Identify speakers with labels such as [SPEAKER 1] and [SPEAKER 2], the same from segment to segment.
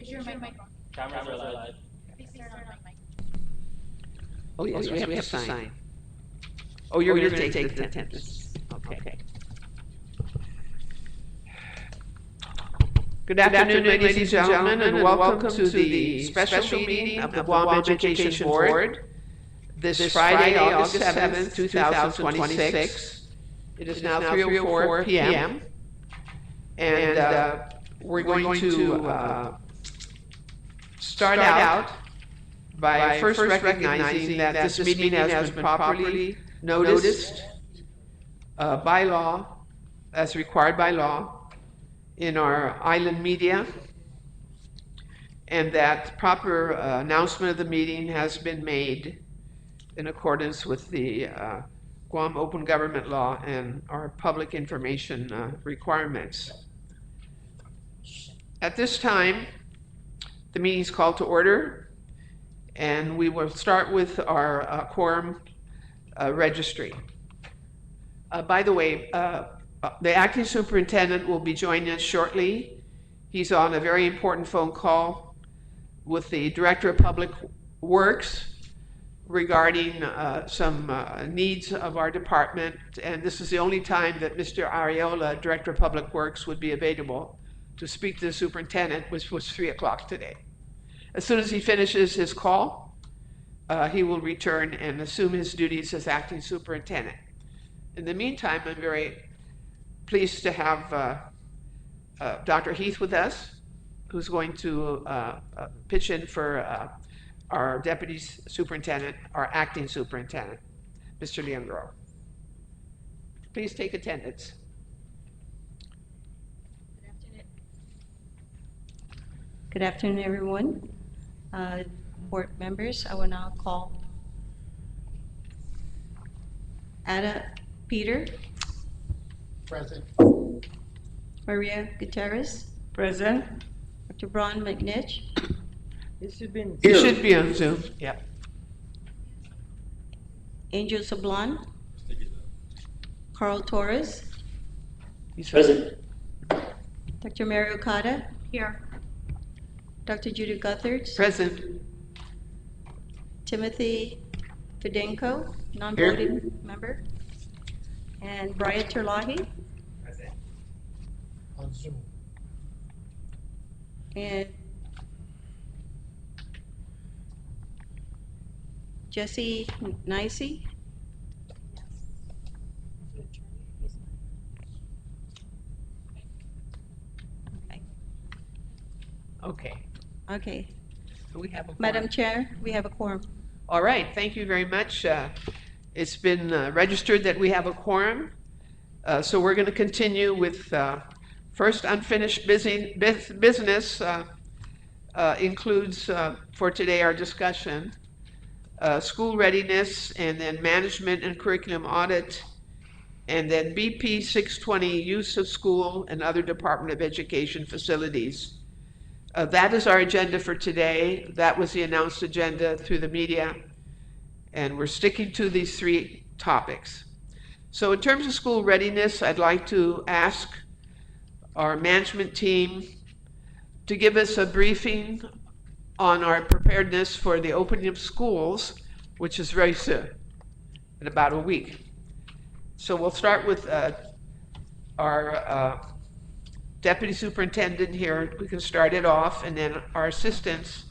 [SPEAKER 1] Cameras are live.
[SPEAKER 2] Oh, yes, we have to sign. Oh, you're going to take the attendance. Okay. Good afternoon, ladies and gentlemen, and welcome to the special meeting of the Guam Education Board this Friday, August 7th, 2026. It is now 3:04 p.m. And we're going to start out by first recognizing that this meeting has been properly noticed by law, as required by law, in our island media, and that proper announcement of the meeting has been made in accordance with the Guam Open Government Law and our public information requirements. At this time, the meeting is called to order, and we will start with our quorum registry. By the way, the acting superintendent will be joining us shortly. He's on a very important phone call with the Director of Public Works regarding some needs of our department, and this is the only time that Mr. Ariola, Director of Public Works, would be available to speak to the superintendent, which was 3 o'clock today. As soon as he finishes his call, he will return and assume his duties as acting superintendent. In the meantime, I'm very pleased to have Dr. Heath with us, who's going to pitch in for our deputy superintendent, our acting superintendent, Mr. Leandro. Please take attendance.
[SPEAKER 3] Good afternoon, everyone. Board members, I will now call Ada Peter.
[SPEAKER 4] Present.
[SPEAKER 3] Maria Gutierrez.
[SPEAKER 5] Present.
[SPEAKER 3] Dr. Braun McNitch.
[SPEAKER 5] It should be in
[SPEAKER 2] You should be on Zoom. Yeah.
[SPEAKER 3] Angel Sablan. Carl Torres.
[SPEAKER 2] He's
[SPEAKER 1] Present.
[SPEAKER 3] Dr. Mary Okada. Here. Dr. Judy Guthards.
[SPEAKER 2] present.
[SPEAKER 3] Timothy Fidenko, non-voting member. And Brian Terlahi.
[SPEAKER 4] On Zoom.
[SPEAKER 3] And Jesse Nicey.
[SPEAKER 2] Okay.
[SPEAKER 3] Okay.
[SPEAKER 2] So we have a
[SPEAKER 3] Madam
[SPEAKER 2] quorum.
[SPEAKER 3] Chair, we have a quorum.
[SPEAKER 2] All right, thank you very much. It's been registered that we have a quorum. So we're going to continue with first unfinished business includes for today our discussion, school readiness, and then management and curriculum audit, and then BP 620, use of school and other Department of Education facilities. That is our agenda for today. That was the announced agenda through the media, and we're sticking to these three topics. So in terms of school readiness, I'd like to ask our management team to give us a briefing on our preparedness for the opening of schools, which is very soon, in about a week. So we'll start with our deputy superintendent here. We can start it off, and then our assistants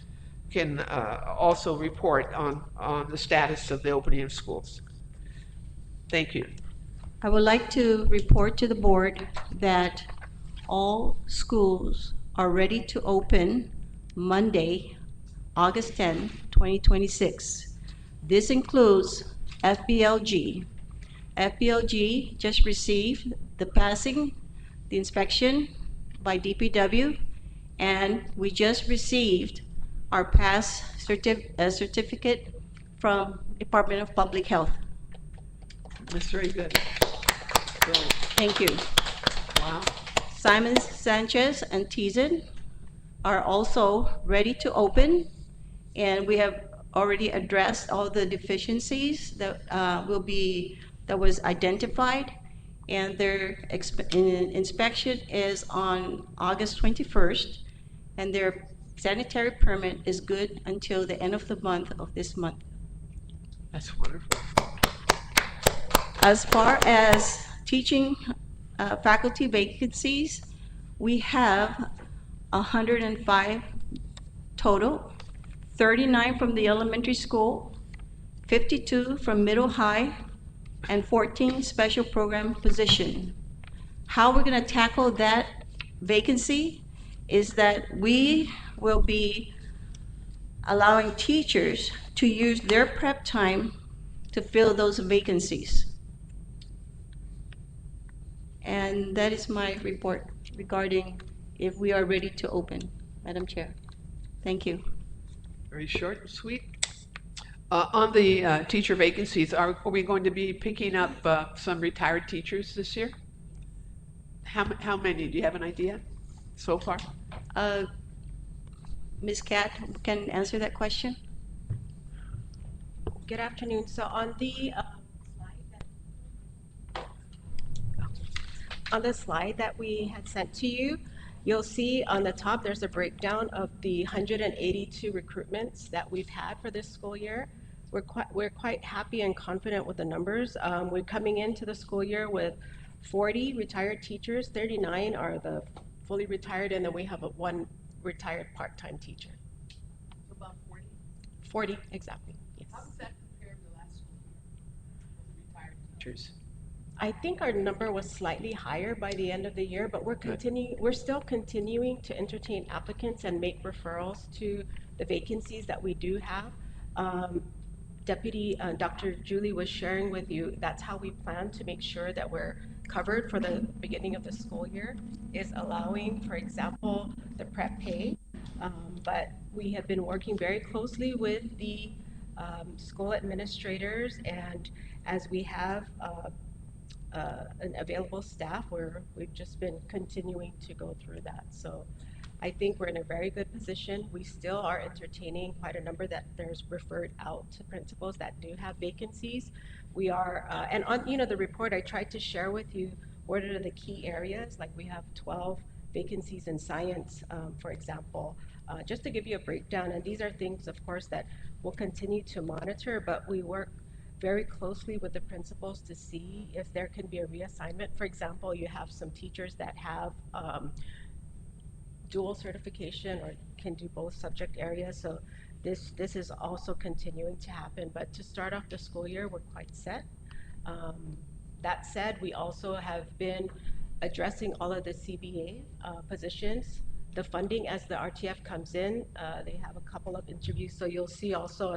[SPEAKER 2] can also report on the status of the opening of schools. Thank you.
[SPEAKER 3] I would like to report to the board that all schools are ready to open Monday, August 10, 2026. This includes FBLG. FBLG just received the inspection by DPW, and we just received our pass certificate from Department of Public Health.
[SPEAKER 2] That's very good. Good.
[SPEAKER 3] Thank you.
[SPEAKER 2] Wow.
[SPEAKER 3] Simon Sanchez and Tizen are also ready to open, and we have already addressed all the deficiencies that was identified, and their inspection is on August 21st, and they're sanitary permit is good until the end of the month of this month.
[SPEAKER 2] That's wonderful.
[SPEAKER 3] As far as teaching faculty vacancies, we have 105 total, 39 from the elementary school, 52 from middle high, and 14 special program position. How we're going to tackle that vacancy is that we will be allowing teachers to use their prep time to fill those vacancies. And that is my report regarding if we are ready to open, Madam Chair. Thank you.
[SPEAKER 2] Very short and sweet. On the teacher vacancies, are we going to be picking up some retired teachers this year? How many? Do you have an idea so far?
[SPEAKER 3] Ms. Cat can answer that question.
[SPEAKER 1] Good afternoon. So on the slide that we had sent to you, you'll see on the top there's a breakdown of the 182 recruitments that we've had for this school year. We're quite happy and confident with the numbers. We're coming into the school year with 40 retired teachers, 39 are the fully retired, and then we have one retired part-time teacher.
[SPEAKER 2] About 40.
[SPEAKER 1] 40, exactly, yes.
[SPEAKER 2] How does that compare to the last school year with the retired teachers?
[SPEAKER 1] I think our number was slightly higher by the end of the year, but we're still continuing to entertain applicants and make referrals to the vacancies that we do have. Deputy Dr. Julie was sharing with you, that's how we plan to make sure that we're covered for the beginning of the school year, is allowing, for example, the prep pay. But we have been working very closely with the school administrators, and as we have an available staff, we've just been continuing to go through that. So I think we're in a very good position. We still are entertaining quite a number that there's referred out to principals that do have vacancies. We are, and on the report, I tried to share with you what are the key areas. Like we have 12 vacancies in science, for example, just to give you a breakdown. And these are things, of course, that we'll continue to monitor, but we work very closely with the principals to see if there can be a reassignment. For example, you have some teachers that have dual certification or can do both subject areas. So this is also continuing to happen. But to start off the school year, we're quite set. That said, we also have been addressing all of the CBA positions. The funding as the RTF comes in, they have a couple of interviews. So you'll see also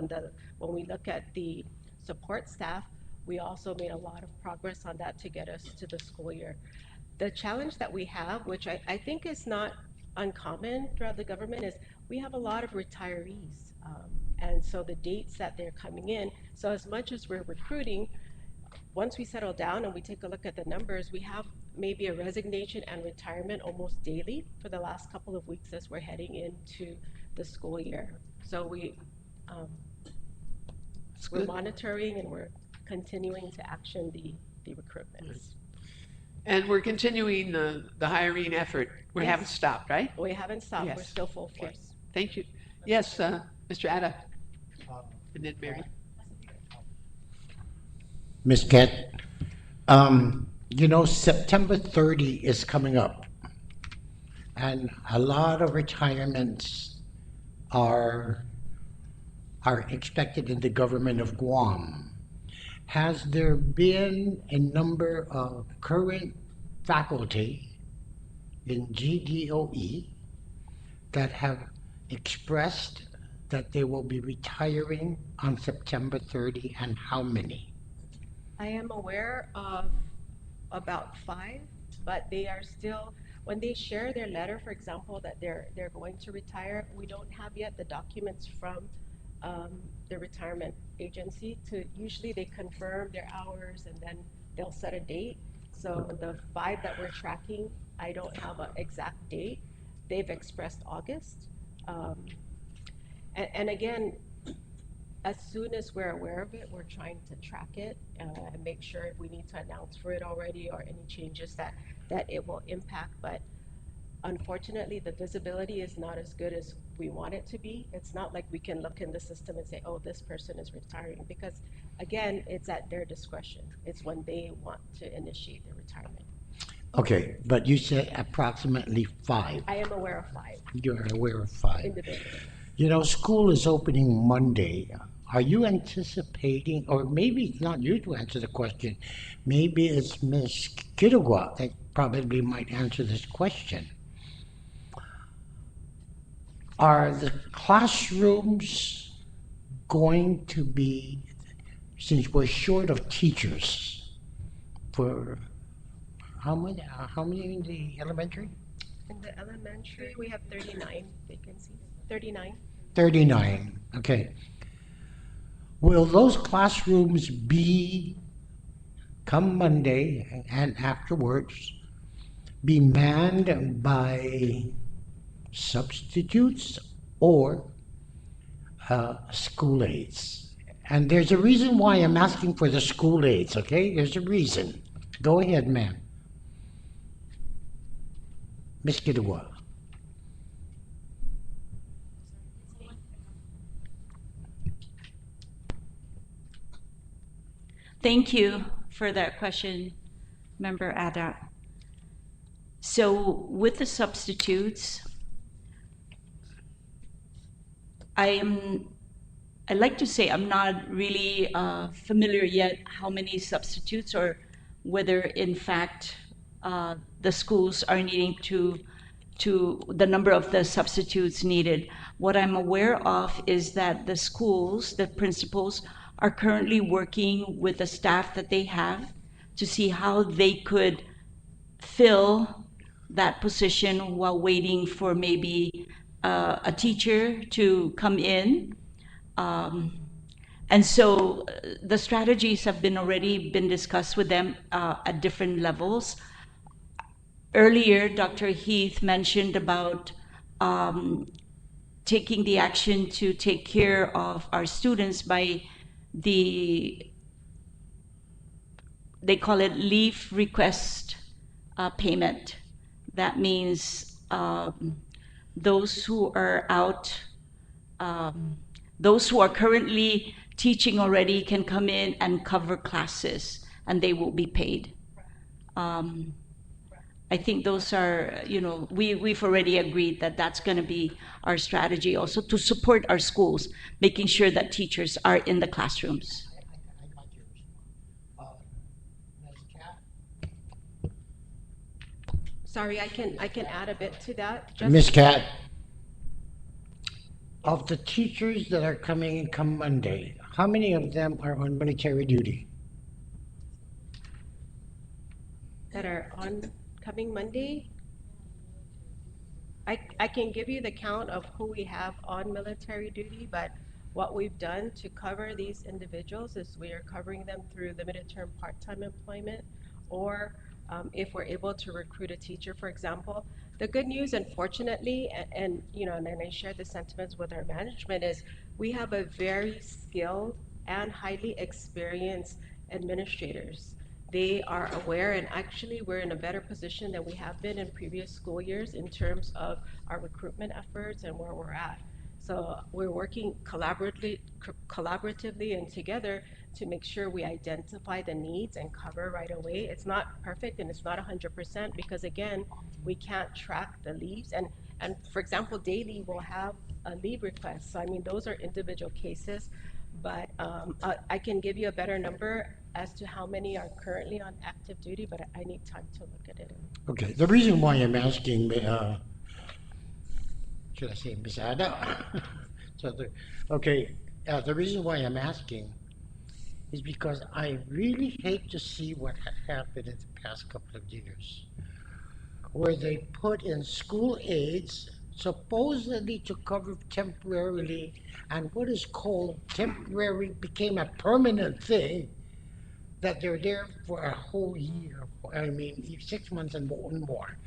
[SPEAKER 1] when we look at the support staff, we also made a lot of progress on that to get us to the school year. The challenge that we have, which I think is not uncommon throughout the government, is we have a lot of retirees. And so the dates that they're coming in, so as much as we're recruiting, once we settle down and we take a look at the numbers, we have maybe a resignation and retirement almost daily for the last couple of weeks as we're heading into the school year. So we're monitoring and we're continuing to action the recruitments.
[SPEAKER 2] And we're continuing the hiring effort. We
[SPEAKER 1] Yes.
[SPEAKER 2] haven't stopped, right?
[SPEAKER 1] We haven't stopped. We're
[SPEAKER 2] Yes.
[SPEAKER 1] still full
[SPEAKER 2] Okay.
[SPEAKER 1] force.
[SPEAKER 2] Thank you. Yes, Mr. Ada, and then Mary.
[SPEAKER 4] Ms. Kent, September 30 is coming up, and a lot of retirements are expected in the government of Guam. Has there been a number of current faculty in GDOE that have expressed that they will be retiring on September 30, and how many?
[SPEAKER 1] I am aware of about 5, but they are still, when they share their letter, for example, that they're going to retire, we don't have yet the documents from the retirement agency usually they confirm their hours and then they'll set a date. So the 5 that we're tracking, I don't have an exact date. They've expressed August. And again, as soon as we're aware of it, we're trying to track it and make sure if we need to announce for it already or any changes that it will impact. But unfortunately, the visibility is not as good as we want it to be. It's not like we can look in the system and say, oh, this person is retiring, because again, it's at their discretion. It's when they want to initiate their retirement.
[SPEAKER 4] Okay, but you said approximately five.
[SPEAKER 1] I am aware of 5
[SPEAKER 4] You're aware of five.
[SPEAKER 1] individuals.
[SPEAKER 4] You know, school is opening Monday. Are you anticipating, or maybe it's not you to answer the question, maybe it's Miss Kirugwa that probably might answer this question. Are the classrooms going to be, since we're short of teachers, for how many in the elementary?
[SPEAKER 1] In the elementary, we have 39 vacancies. 39.
[SPEAKER 4] 39. Okay. Will those classrooms be, come Monday and afterwards, be manned by substitutes or school aides? And there's a reason why I'm asking for the school aides, okay? There's a reason. Go ahead, ma'am. Miss Kidwa.
[SPEAKER 6] Thank you for that question, Member Ada. So with the substitutes, I'd like to say I'm not really familiar yet how many substitutes or whether in fact the schools are needing to the number of the substitutes needed. What I'm aware of is that the schools, the principals, are currently working with the staff that they have to see how they could fill that position while waiting for maybe a teacher to come in. And so the strategies have been already been discussed with them at different levels. Earlier, Dr. Heath mentioned about taking the action to take care of our students by they call it leave request payment. That means those who are out, those who are currently teaching already can come in and cover classes and they will be paid. I think those are, we've already agreed that that's going to be our strategy also to support our schools, making sure that teachers are in the classrooms.
[SPEAKER 1] Sorry, I can add a bit to that.
[SPEAKER 4] Miss Cat, of the teachers that are coming in come Monday, how many of them are on military duty?
[SPEAKER 1] That are on coming Monday. I can give you the count of who we have on military duty, but what we've done to cover these individuals is we are covering them through limited term part-time employment, or if we're able to recruit a teacher, for example. The good news, unfortunately, and I share the sentiments with our management, is we have a very skilled and highly experienced administrators. They are aware, and actually we're in a better position than we have been in previous school years in terms of our recruitment efforts and where we're at. So we're working collaboratively and together to make sure we identify the needs and cover right away. It's not perfect and it's not 100% because again, we can't track the leaves. And for example, daily we'll have a leave request. So I mean, those are individual cases, but I can give you a better number as to how many are currently on active duty, but I need time to look at it.
[SPEAKER 4] Okay, the reason why I'm asking, should I say Miss Ada? The reason why I'm asking is because I really hate to see what happened in the past couple of years, where they put in school aides supposedly to cover temporarily, and what is called temporary became a permanent thing, that they're there for a whole year. I mean, 6 months and more.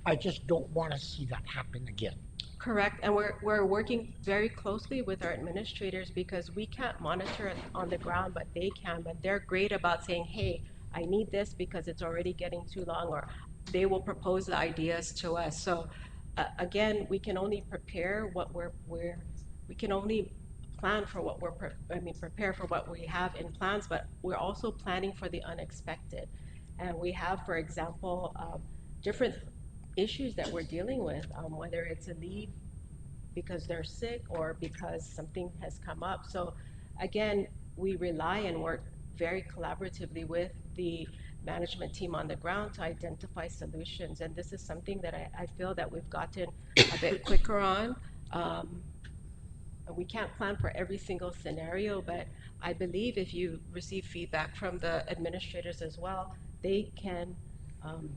[SPEAKER 4] I just don't want to see that happen again.
[SPEAKER 1] Correct, and we're working very closely with our administrators because we can't monitor it on the ground, but they can. But they're great about saying, hey, I need this because it's already getting too long, or they will propose the ideas to us. So again, we can only prepare what we can only plan for what prepare for what we have in plans, but we're also planning for the unexpected. And we have, for example, different issues that we're dealing with, whether it's a leave because they're sick or because something has come up. So again, we rely and work very collaboratively with the management team on the ground to identify solutions. And this is something that I feel that we've gotten a bit quicker on. Um, we can't plan for every single scenario, but I believe if you receive feedback from the administrators as well, they can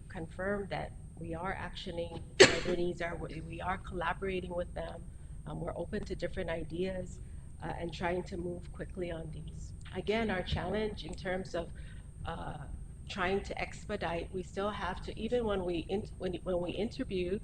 [SPEAKER 1] confirm that we are actioning where their needs are, we are collaborating with them, we're open to different ideas and trying to move quickly on these. Again, our challenge in terms of uh, trying to expedite, we still have to, even when we interview,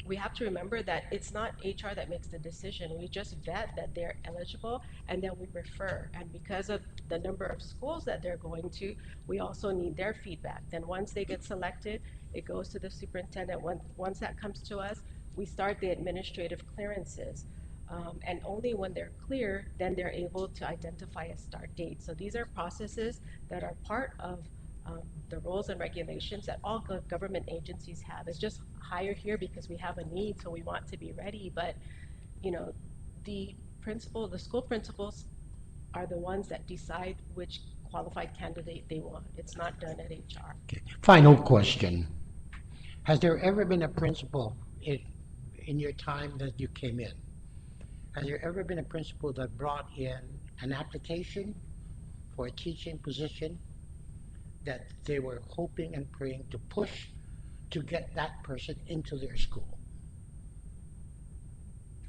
[SPEAKER 1] we have to remember that it's not HR that makes the decision. We just vet that they're eligible and then we refer. And because of the number of schools that they're going to, we also need their feedback. Then once they get selected, it goes to the superintendent. Once that comes to us, we start the administrative clearances. And only when they're clear, then they're able to identify a start date. So these are processes that are part of the rules and regulations that all government agencies have. It's just higher here because we have a need, so we want to be ready. But you know, the school principals are the ones that decide which qualified candidate they want. It's not done at HR.
[SPEAKER 4] Okay. Final question. Has there ever been a principal in your time that you came in? Has there ever been a principal that brought in an application for a teaching position that they were hoping and praying to push to get that person into their school?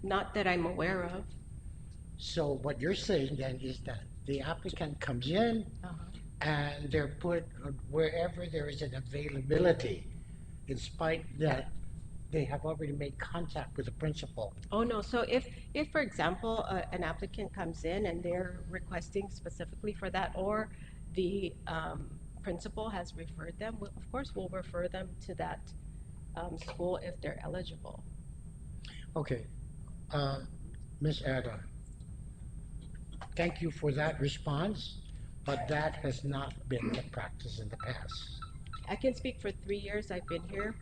[SPEAKER 1] Not that I'm aware of.
[SPEAKER 4] So what you're saying then is that the applicant comes in
[SPEAKER 1] Uh-huh.
[SPEAKER 4] and they're put wherever there is an availability, in spite that they have already made contact with the principal.
[SPEAKER 1] Oh, no. So if for example, an applicant comes in and they're requesting specifically for that, or the principal has referred them, of course, we'll refer them to that school if they're eligible.
[SPEAKER 4] Okay, uh, Ms. Ada, thank you for that response, but that has not been the practice in the past.
[SPEAKER 1] I can speak for 3 years I've been here.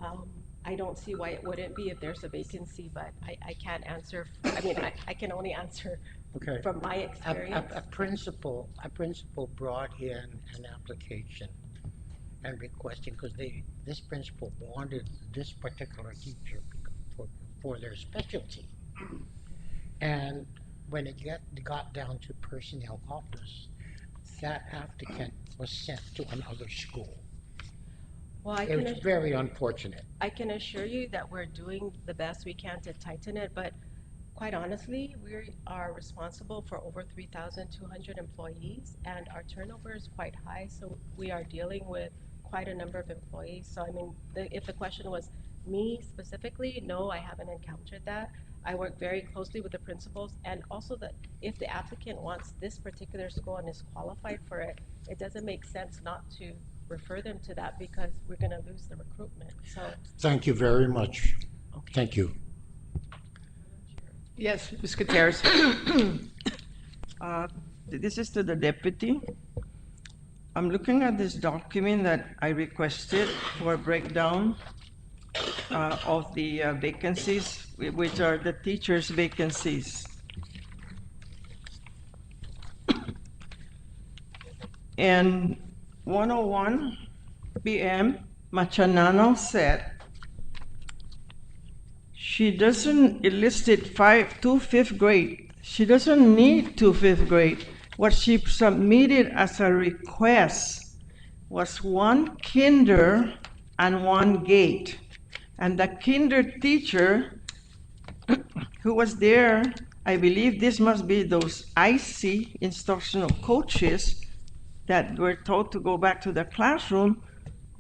[SPEAKER 1] Um, I don't see why it wouldn't be if there's a vacancy, but I can't answer. I mean, I can only answer
[SPEAKER 4] Okay.
[SPEAKER 1] from my experience.
[SPEAKER 4] A principal brought in an application and requesting, because this principal wanted this particular teacher for, for their specialty. And when it got down to personnel office, that applicant was sent to another school.
[SPEAKER 1] Well,
[SPEAKER 4] It was very unfortunate.
[SPEAKER 1] I can assure you that we're doing the best we can to tighten it, but quite honestly, we are responsible for over 3,200 employees, and our turnover is quite high, so we are dealing with quite a number of employees. So I mean, if the question was me specifically, no, I haven't encountered that. I work very closely with the principals, and also that if the applicant wants this particular school and is qualified for it, it doesn't make sense not to refer them to that because we're going to lose the recruitment. So,
[SPEAKER 4] Thank you very much.
[SPEAKER 1] okay.
[SPEAKER 4] Thank you.
[SPEAKER 2] Yes, Ms. Gutierrez.
[SPEAKER 5] This is to the deputy. I'm looking at this document that I requested for a breakdown of the vacancies, which are the teachers' vacancies. And 101 p.m., Machanano said she doesn't enlisted two fifth grade. She doesn't need two fifth grade. What she submitted as a request was one kinder and one gate. And the kinder teacher who was there, I believe this must be those IC, instructional coaches, that were told to go back to the classroom,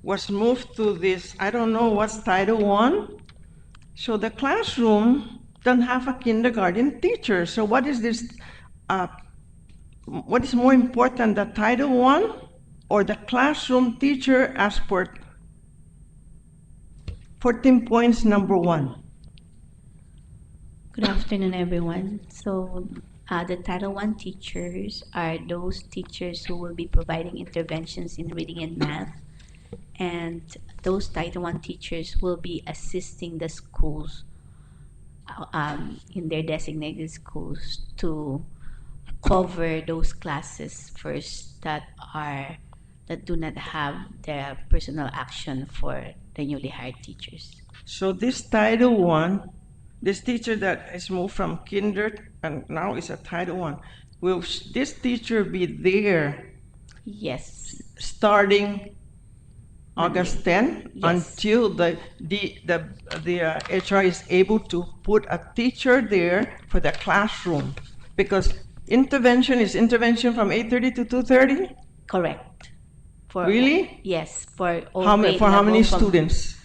[SPEAKER 5] was moved to this, I don't know what's Title I. So the classroom doesn't have a kindergarten teacher. So what is this, what is more important, the Title I or the classroom teacher as per 14 points, number 1.
[SPEAKER 7] Good afternoon, everyone. So, the Title I teachers are those teachers who will be providing interventions in reading and math, and those Title I teachers will be assisting the schools in their designated schools to cover those classes first that do not have the personal action for the newly hired teachers.
[SPEAKER 5] So this Title 1, this teacher that is moved from kinder and now is a Title 1, will this teacher be there
[SPEAKER 7] Yes.
[SPEAKER 5] starting
[SPEAKER 7] Monday.
[SPEAKER 5] August 10
[SPEAKER 7] Yes.
[SPEAKER 5] until the HR is able to put a teacher there for the classroom? Because intervention is intervention from 8:30 to 2:30?
[SPEAKER 7] Correct. For
[SPEAKER 5] Really?
[SPEAKER 7] Yes, for all
[SPEAKER 5] How many,
[SPEAKER 7] grade
[SPEAKER 5] for how many
[SPEAKER 7] level from-
[SPEAKER 5] students?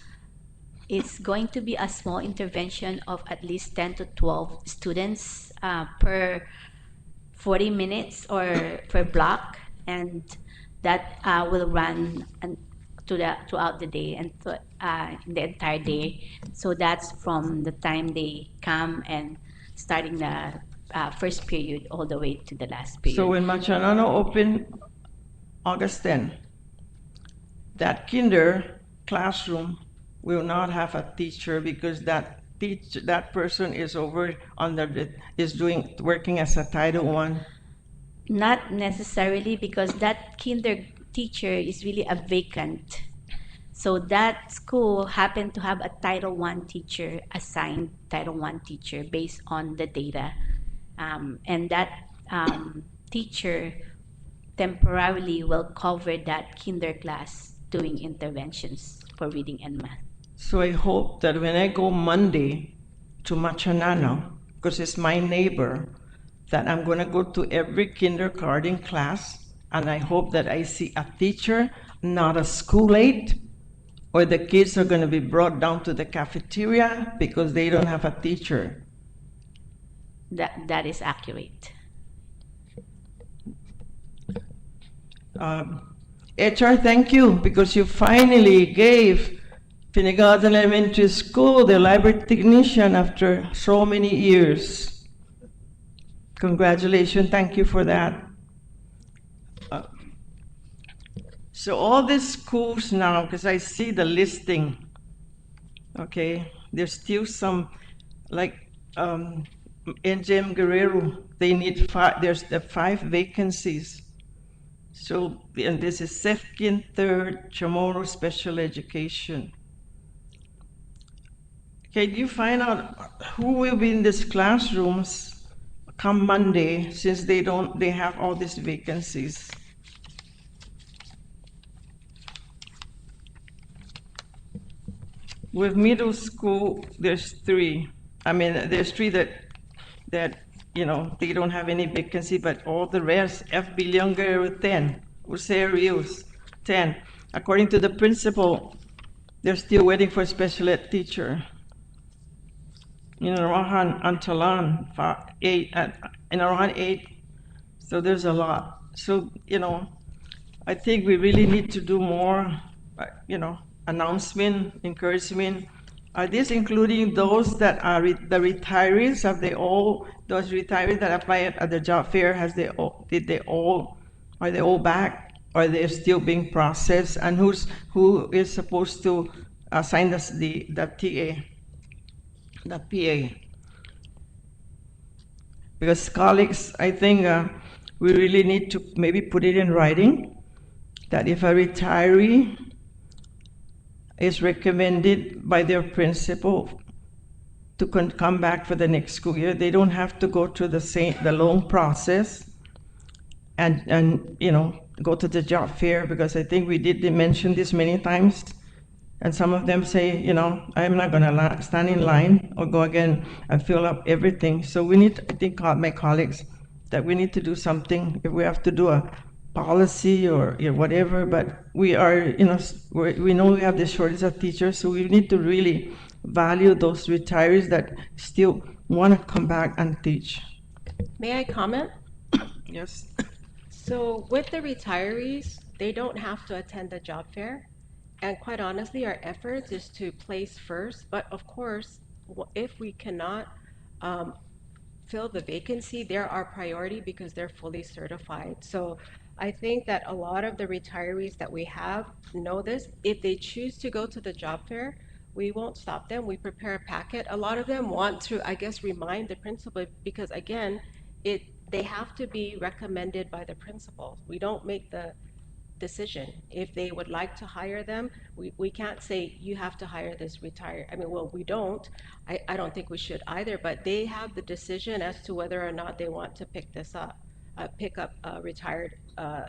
[SPEAKER 7] It's going to be a small intervention of at least 10 to 12 students per 40 minutes or per block, and that will run throughout the day and the entire day. So that's from the time they come and starting the first period all the way to the last period.
[SPEAKER 5] So when Machanano opened August 10, that kinder classroom will not have a teacher because that person is over working as a Title I.
[SPEAKER 7] Not necessarily, because that kinder teacher is really a vacant. So that school happened to have a Title I teacher, assigned Title I teacher based on the data. And that teacher temporarily will cover that kinder class doing interventions for reading and math.
[SPEAKER 5] So I hope that when I go Monday to Machanano, because it's my neighbor, that I'm going to go to every kindergarten class, and I hope that I see a teacher, not a school aide, or the kids are going to be brought down to the cafeteria because they don't have a teacher.
[SPEAKER 7] That is accurate.
[SPEAKER 5] HR, thank you, because you finally gave Finnegarden Elementary School the library technician after so many years. Congratulations, thank you for that. So all these schools now, because I see the listing, okay, there's still some, like NJM Guerrero, they need there's the 5 vacancies. So, and this is Sefkin, 3rd, Chamorro Special Education. Can you find out who will be in these classrooms come Monday, since they have all these vacancies? With middle school, there's 3. I mean, there's 3 that you know, they don't have any vacancy, but all the rest, FB Younger 10, Usea Rios 10. According to the principal, they're still waiting for a special ed teacher. In Arahan, Antalan, 8, in Arahan 8, so there's a lot. So, you know, I think we really need to do more, you know, announcement, encouragement. Are these including those that are the retirees? Have they all, those retirees that applied at the job fair, are they all back? Or are they still being processed? And who is supposed to sign the PA? Because colleagues, I think we really need to maybe put it in writing that if a retiree is recommended by their principal to come back for the next school year, they don't have to go through the long process and you know, go to the job fair, because I think we did mention this many times, and some of them say, you know, I'm not going to stand in line or go again and fill up everything. So we need, I think, my colleagues, that we need to do something. If we have to do a policy or whatever, but we are, you know, we know we have the shortage of teachers, so we need to really value those retirees that still want to come back and teach.
[SPEAKER 1] May I comment?
[SPEAKER 5] Yes.
[SPEAKER 1] So with the retirees, they don't have to attend the job fair. And quite honestly, our efforts is to place first, but of course, if we cannot um, fill the vacancy, they're our priority because they're fully certified. So I think that a lot of the retirees that we have know this. If they choose to go to the job fair, we won't stop them. We prepare a packet. A lot of them want to, I guess, remind the principal because again, it they have to be recommended by the principal. We don't make the decision. If they would like to hire them, we can't say you have to hire this retired. I mean, well, we don't. I don't think we should either, but they have the decision as to whether or not they want to pick up a retired uh,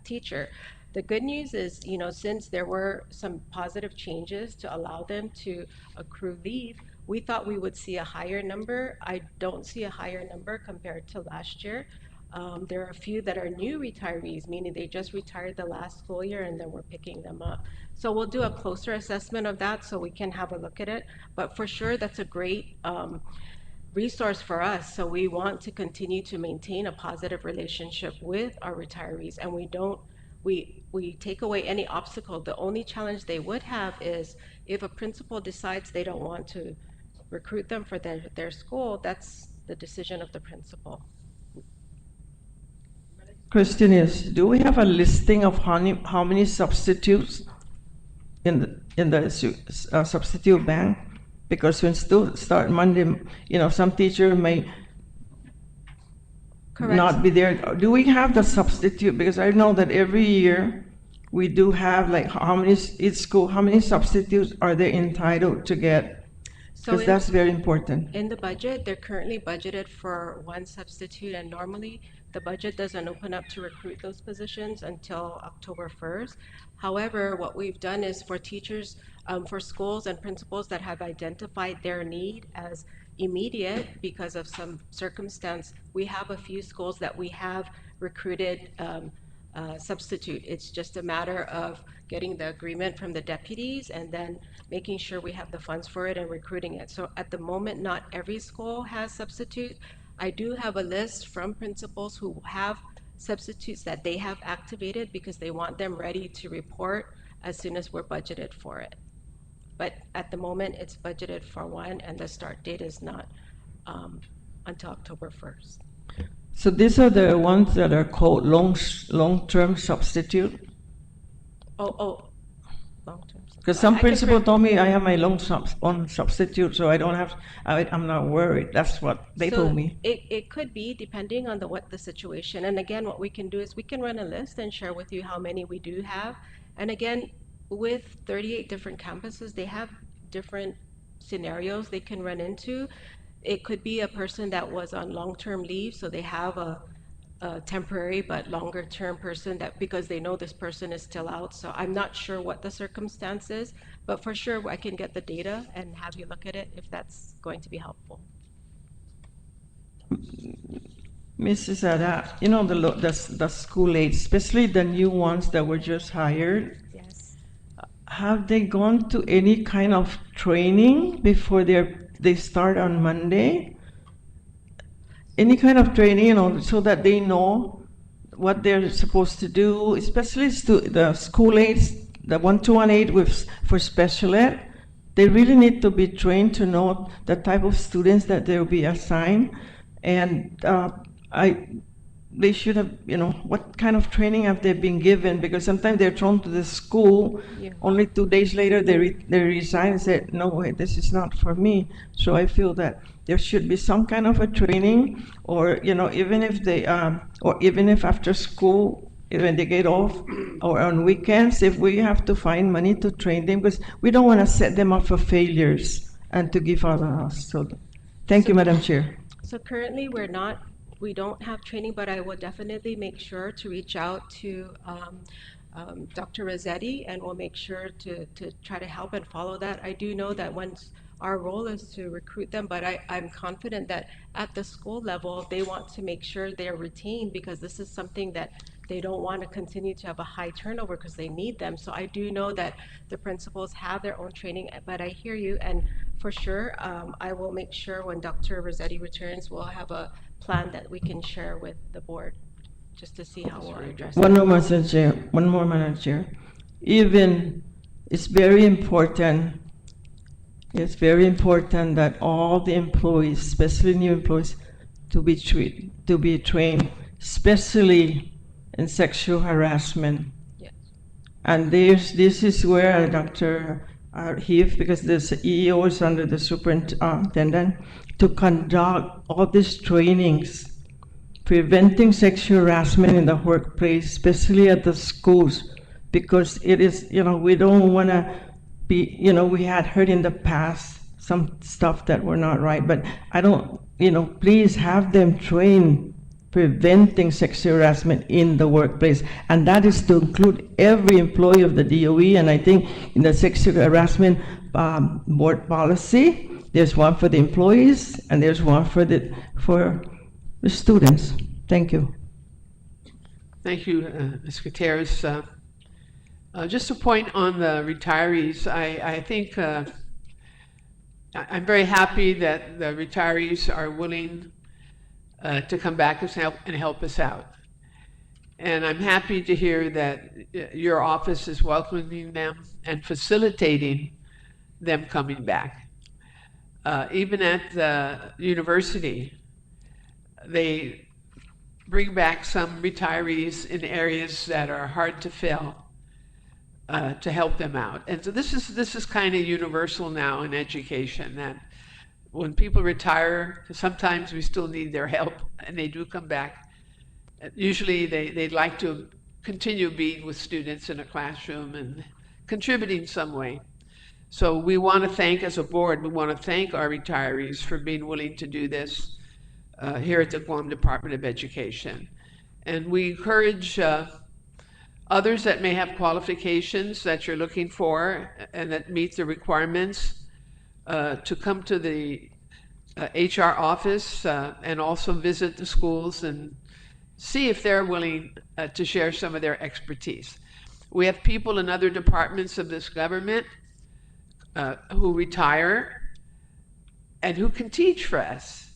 [SPEAKER 1] teacher. The good news is, since there were some positive changes to allow them to accrue leave, we thought we would see a higher number. I don't see a higher number compared to last year. There are a few that are new retirees, meaning they just retired the last school year and then we're picking them up. So we'll do a closer assessment of that so we can have a look at it. But for sure, that's a great resource for us. So we want to continue to maintain a positive relationship with our retirees, and we take away any obstacle. The only challenge they would have is if a principal decides they don't want to recruit them for their school, that's the decision of the principal.
[SPEAKER 5] Question is, do we have a listing of how many substitutes in the substitute bank? Because when students start Monday, some teacher may
[SPEAKER 1] Correct.
[SPEAKER 5] not be there. Do we have the substitute? Because I know that every year we do have like each school, how many substitutes are they entitled to get?
[SPEAKER 1] So
[SPEAKER 5] Because that's very important.
[SPEAKER 1] in the budget, they're currently budgeted for one substitute, and normally the budget doesn't open up to recruit those positions until October 1st. However, what we've done is for teachers, for schools and principals that have identified their need as immediate because of some circumstance, we have a few schools that we have recruited substitute. It's just a matter of getting the agreement from the deputies and then making sure we have the funds for it and recruiting it. So at the moment, not every school has substitute. I do have a list from principals who have substitutes that they have activated because they want them ready to report as soon as we're budgeted for it. But at the moment, it's budgeted for one, and the start date is not until October 1st.
[SPEAKER 5] So these are the ones that are called long-term substitute?
[SPEAKER 1] Oh, long-term.
[SPEAKER 5] Because some
[SPEAKER 1] I can
[SPEAKER 5] principal
[SPEAKER 1] correct-
[SPEAKER 5] told me I have my own substitute, so I don't have, I'm not worried. That's what they
[SPEAKER 1] So
[SPEAKER 5] told me.
[SPEAKER 1] it could be depending on what the situation. And again, what we can do is we can run a list and share with you how many we do have. And again, with 38 different campuses, they have different scenarios they can run into. It could be a person that was on long-term leave, so they have a temporary but longer-term person that because they know this person is still out. So I'm not sure what the circumstance is, but for sure I can get the data and have you look at it if that's going to be helpful.
[SPEAKER 5] Mrs. Ada, the school aides, especially the new ones that were just hired,
[SPEAKER 1] Yes.
[SPEAKER 5] have they gone to any kind of training before they start on Monday? Any kind of training, so that they know what they're supposed to do, especially the school aides, the 1218 for special ed. They really need to be trained to know the type of students that they'll be assigned. And they should have, what kind of training have they been given? Because sometimes they're thrown to the school,
[SPEAKER 1] Yeah.
[SPEAKER 5] only 2 days later they resign and say, no, wait, this is not for me. So I feel that there should be some kind of a training, or, even if even if after school, when they get off, or on weekends, if we have to find money to train them, because we don't want to set them up for failures and to give out on us. So, thank you, Madam Chair.
[SPEAKER 1] So currently, we don't have training, but I will definitely make sure to reach out to Dr. Rossetti, and we'll make sure to try to help and follow that. I do know that once our role is to recruit them, but I'm confident that at the school level, they want to make sure they're retained because this is something that they don't want to continue to have a high turnover because they need them. So I do know that the principals have their own training, but I hear you, and for sure, I will make sure when Dr. Rossetti returns, we'll have a plan that we can share with the board just to see how we'll address it.
[SPEAKER 5] One more, Madam Chair. even it's very important. It's very important that all the employees, especially new employees, to be trained, especially in sexual harassment.
[SPEAKER 1] Yes.
[SPEAKER 5] And this is where Dr. Heath, because the EEO is under the superintendent, to conduct all these trainings, preventing sexual harassment in the workplace, especially at the schools, because it is, we don't want to be, we had heard in the past some stuff that were not right, but I don't, please have them trained preventing sexual harassment in the workplace. And that is to include every employee of the DOE. And I think in the sexual harassment board policy, there's one for the employees and there's one for the students. Thank you.
[SPEAKER 2] Thank you, Ms. Gutierrez. Just a point on the retirees. I think I'm very happy that the retirees are willing to come back and help us out. And I'm happy to hear that your office is welcoming them and facilitating them coming back. Even at the university, they bring back some retirees in areas that are hard to fill to help them out. And so this is kind of universal now in education, that when people retire, sometimes we still need their help, and they do come back. Usually they'd like to continue being with students in a classroom and contributing some way. So we want to thank, as a board, we want to thank our retirees for being willing to do this here at the Guam Department of Education. And we encourage others that may have qualifications that you're looking for and that meet the requirements to come to the HR office and also visit the schools and see if they're willing to share some of their expertise. We have people in other departments of this government who retire and who can teach for us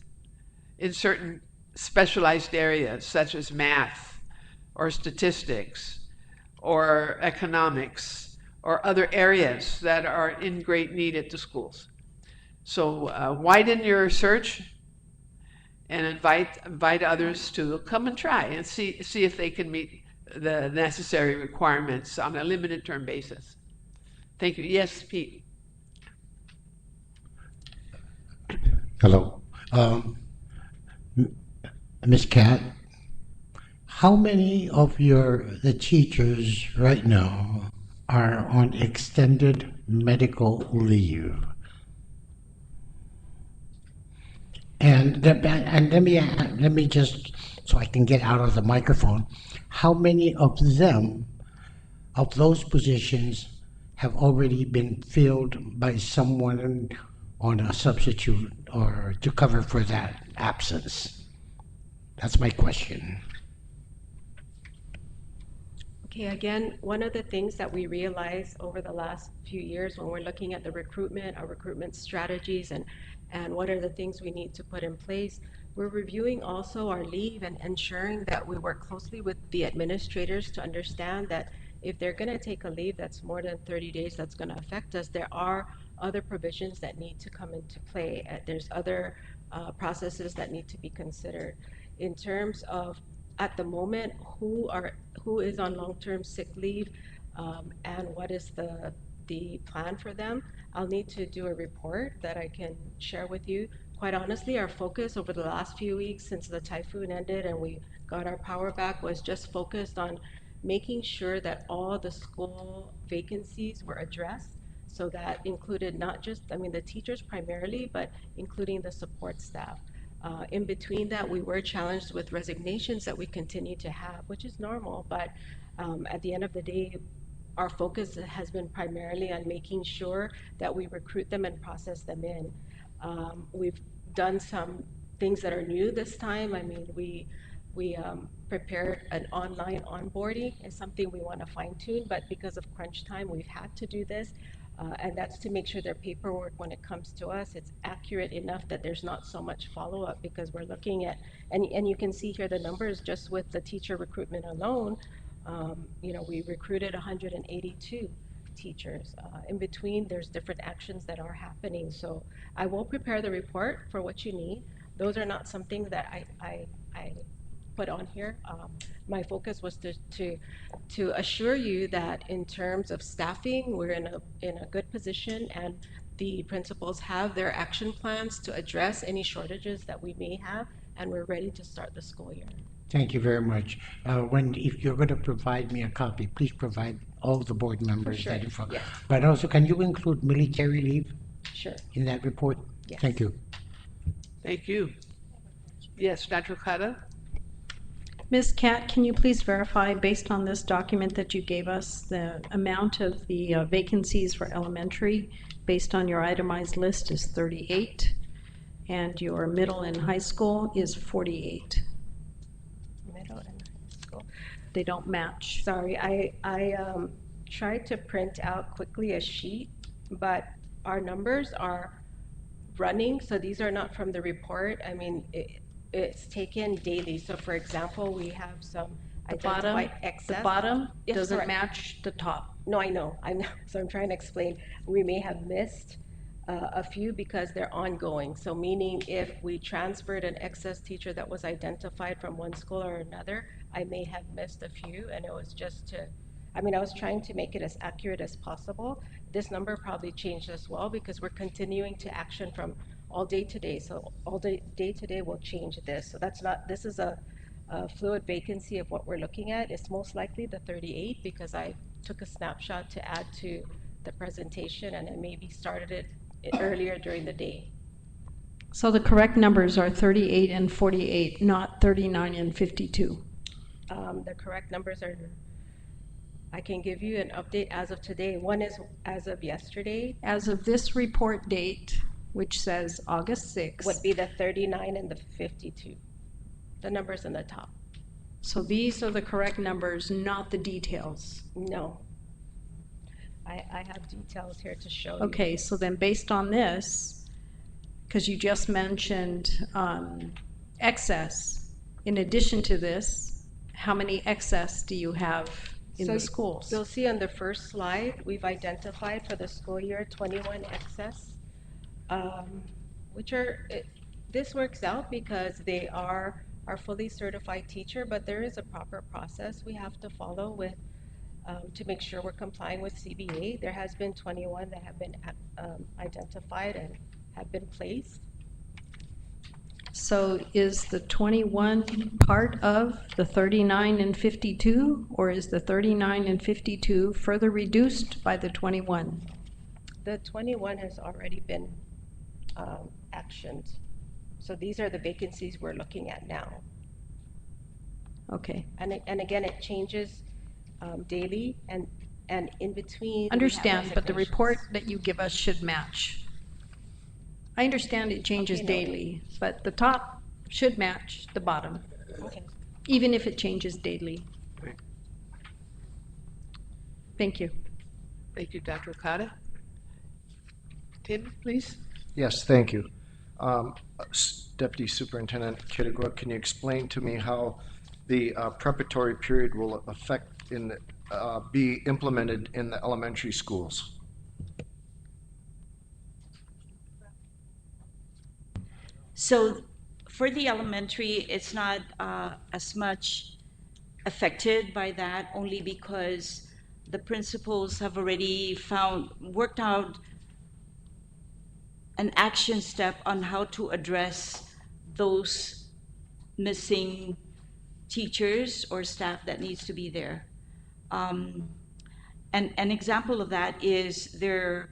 [SPEAKER 2] in certain specialized areas such as math or statistics or economics or other areas that are in great need at the schools. So widen your search and invite others to come and try and see if they can meet the necessary requirements on a limited term basis. Thank you. Yes, Pete.
[SPEAKER 4] Hello. Ms. Cat, how many of the teachers right now are on extended medical leave? And let me just, so I can get out of the microphone, how many of those positions have already been filled by someone on a substitute or to cover for that absence? That's my question.
[SPEAKER 1] Okay, again, one of the things that we realized over the last few years when we're looking at the recruitment, our recruitment strategies, and what are the things we need to put in place, we're reviewing also our leave and ensuring that we work closely with the administrators to understand that if they're going to take a leave that's more than 30 days that's going to affect us, there are other provisions that need to come into play. There's other processes that need to be considered. In terms of, at the moment, who is on long-term sick leave and what is the plan for them, I'll need to do a report that I can share with you. Quite honestly, our focus over the last few weeks since the typhoon ended and we got our power back was just focused on making sure that all the school vacancies were addressed. So that included not just, I mean, the teachers primarily, but including the support staff. In between that, we were challenged with resignations that we continue to have, which is normal, but at the end of the day, our focus has been primarily on making sure that we recruit them and process them in. We've done some things that are new this time. I mean, we prepared an online onboarding. It's something we want to fine tune, but because of crunch time, we've had to do this. And that's to make sure their paperwork, when it comes to us, it's accurate enough that there's not so much follow-up, because we're looking at, and you can see here the numbers just with the teacher recruitment alone, We recruited 182 teachers. In between, there's different actions that are happening. So I will prepare the report for what you need. Those are not something that I put on here. My focus was to assure you that in terms of staffing, we're in a good position, and the principals have their action plans to address any shortages that we may have, and we're ready to start the school year.
[SPEAKER 4] Thank you very much. If you're going to provide me a copy, please provide all the board members
[SPEAKER 1] sure,
[SPEAKER 4] that info.
[SPEAKER 1] yes.
[SPEAKER 4] But also, can you include military leave
[SPEAKER 1] Sure.
[SPEAKER 4] in that report?
[SPEAKER 1] Yes.
[SPEAKER 4] Thank you.
[SPEAKER 2] Thank you. Yes, Dr. Okada?
[SPEAKER 8] Ms. Cat, can you please verify, based on this document that you gave us, the amount of the vacancies for elementary, based on your itemized list, is 38, and your middle and high school is 48.
[SPEAKER 1] Middle and high school.
[SPEAKER 8] They don't match.
[SPEAKER 1] Sorry, I tried to print out quickly a sheet, but our numbers are running, so these are not from the report. I mean, it's taken daily. So for example, we have some
[SPEAKER 8] The bottom,
[SPEAKER 1] identified excess.
[SPEAKER 8] the bottom
[SPEAKER 1] Yes,
[SPEAKER 8] doesn't
[SPEAKER 1] correct.
[SPEAKER 8] match the top.
[SPEAKER 1] No, I know. So I'm trying to explain. We may have missed a few because they're ongoing. So meaning if we transferred an excess teacher that was identified from one school or another, I may have missed a few, and it was just I was trying to make it as accurate as possible. This number probably changed as well because we're continuing to action from all day today. So all day today will change this. So this is a fluid vacancy of what we're looking at. It's most likely the 38 because I took a snapshot to add to the presentation, and I maybe started it earlier during the day.
[SPEAKER 8] So the correct numbers are 38 and 48, not 39 and 52.
[SPEAKER 1] The correct numbers are, I can give you an update as of today. One is as of yesterday,
[SPEAKER 8] As of this report date, which says August 6th.
[SPEAKER 1] would be the 39 and the 52. The numbers in the top.
[SPEAKER 8] So these are the correct numbers, not the details.
[SPEAKER 1] No. I have details here to show you.
[SPEAKER 8] Okay, so then based on this, because you just mentioned excess, in addition to this, how many excess do you have in the schools?
[SPEAKER 1] You'll see on the first slide, we've identified for the school year 21 excess, which are, this works out because they are our fully certified teacher, but there is a proper process we have to follow with to make sure we're complying with CBA. There has been 21 that have been identified and have been placed.
[SPEAKER 8] So is the 21 part of the 39 and 52, or is the 39 and 52 further reduced by the 21?
[SPEAKER 1] The 21 has already been actioned. So these are the vacancies we're looking at now.
[SPEAKER 8] Okay.
[SPEAKER 1] And again, it changes daily, and in between. we have
[SPEAKER 8] Understand, but the
[SPEAKER 1] resignations.
[SPEAKER 8] report that you give us should match. I understand it changes
[SPEAKER 1] Okay, no.
[SPEAKER 8] daily, but the top should match the bottom,
[SPEAKER 1] Okay.
[SPEAKER 8] even if it changes daily.
[SPEAKER 2] Right.
[SPEAKER 8] Thank you.
[SPEAKER 2] Thank you, Dr. Okada. Tim, please.
[SPEAKER 9] Yes, thank you. Deputy Superintendent Kittigwa, can you explain to me how the preparatory period will be implemented in the elementary schools?
[SPEAKER 6] So for the elementary, it's not as much affected by that, only because the principals have already worked out an action step on how to address those missing teachers or staff that needs to be there. And an example of that is for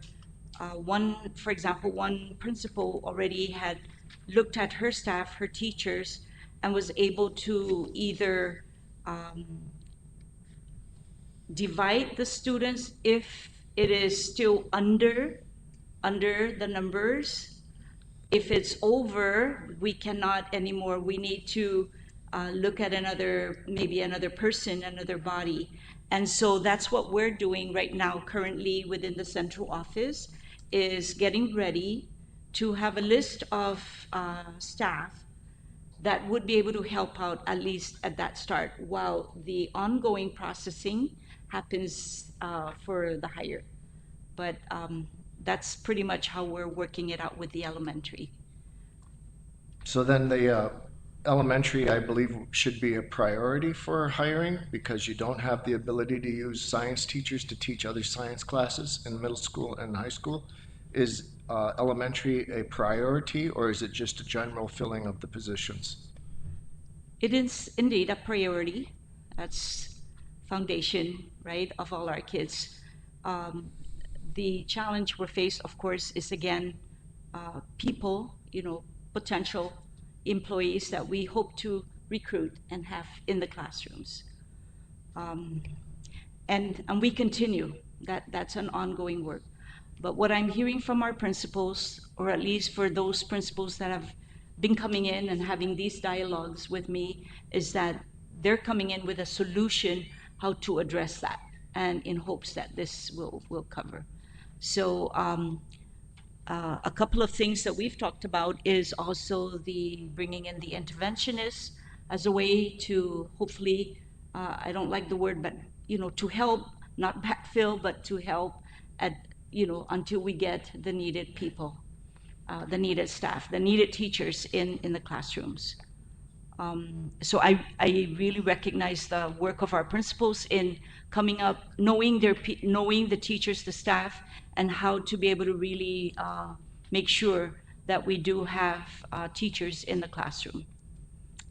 [SPEAKER 6] example, one principal already had looked at her staff, her teachers, and was able to either divide the students if it is still under the numbers. If it's over, we cannot anymore. We need to look at maybe another person, another body. And so that's what we're doing right now currently within the central office, is getting ready to have a list of staff that would be able to help out at least at that start, while the ongoing processing happens for the higher. But that's pretty much how we're working it out with the elementary.
[SPEAKER 9] So then the elementary, I believe, should be a priority for hiring because you don't have the ability to use science teachers to teach other science classes in middle school and high school. Is elementary a priority, or is it just a general filling of the positions?
[SPEAKER 6] It is indeed a priority. That's foundation, right, of all our kids. The challenge we're faced, of course, is again people, potential employees that we hope to recruit and have in the classrooms. And we continue. That's an ongoing work. But what I'm hearing from our principals, or at least for those principals that have been coming in and having these dialogues with me, is that they're coming in with a solution how to address that, and in hopes that this will cover. So a couple of things that we've talked about is also the bringing in the interventionists as a way to hopefully, I don't like the word, but to help, not backfill, but to help at until we get the needed people, the needed staff, the needed teachers in the classrooms. So I really recognize the work of our principals in coming up, knowing the teachers, the staff, and how to be able to really make sure that we do have teachers in the classroom.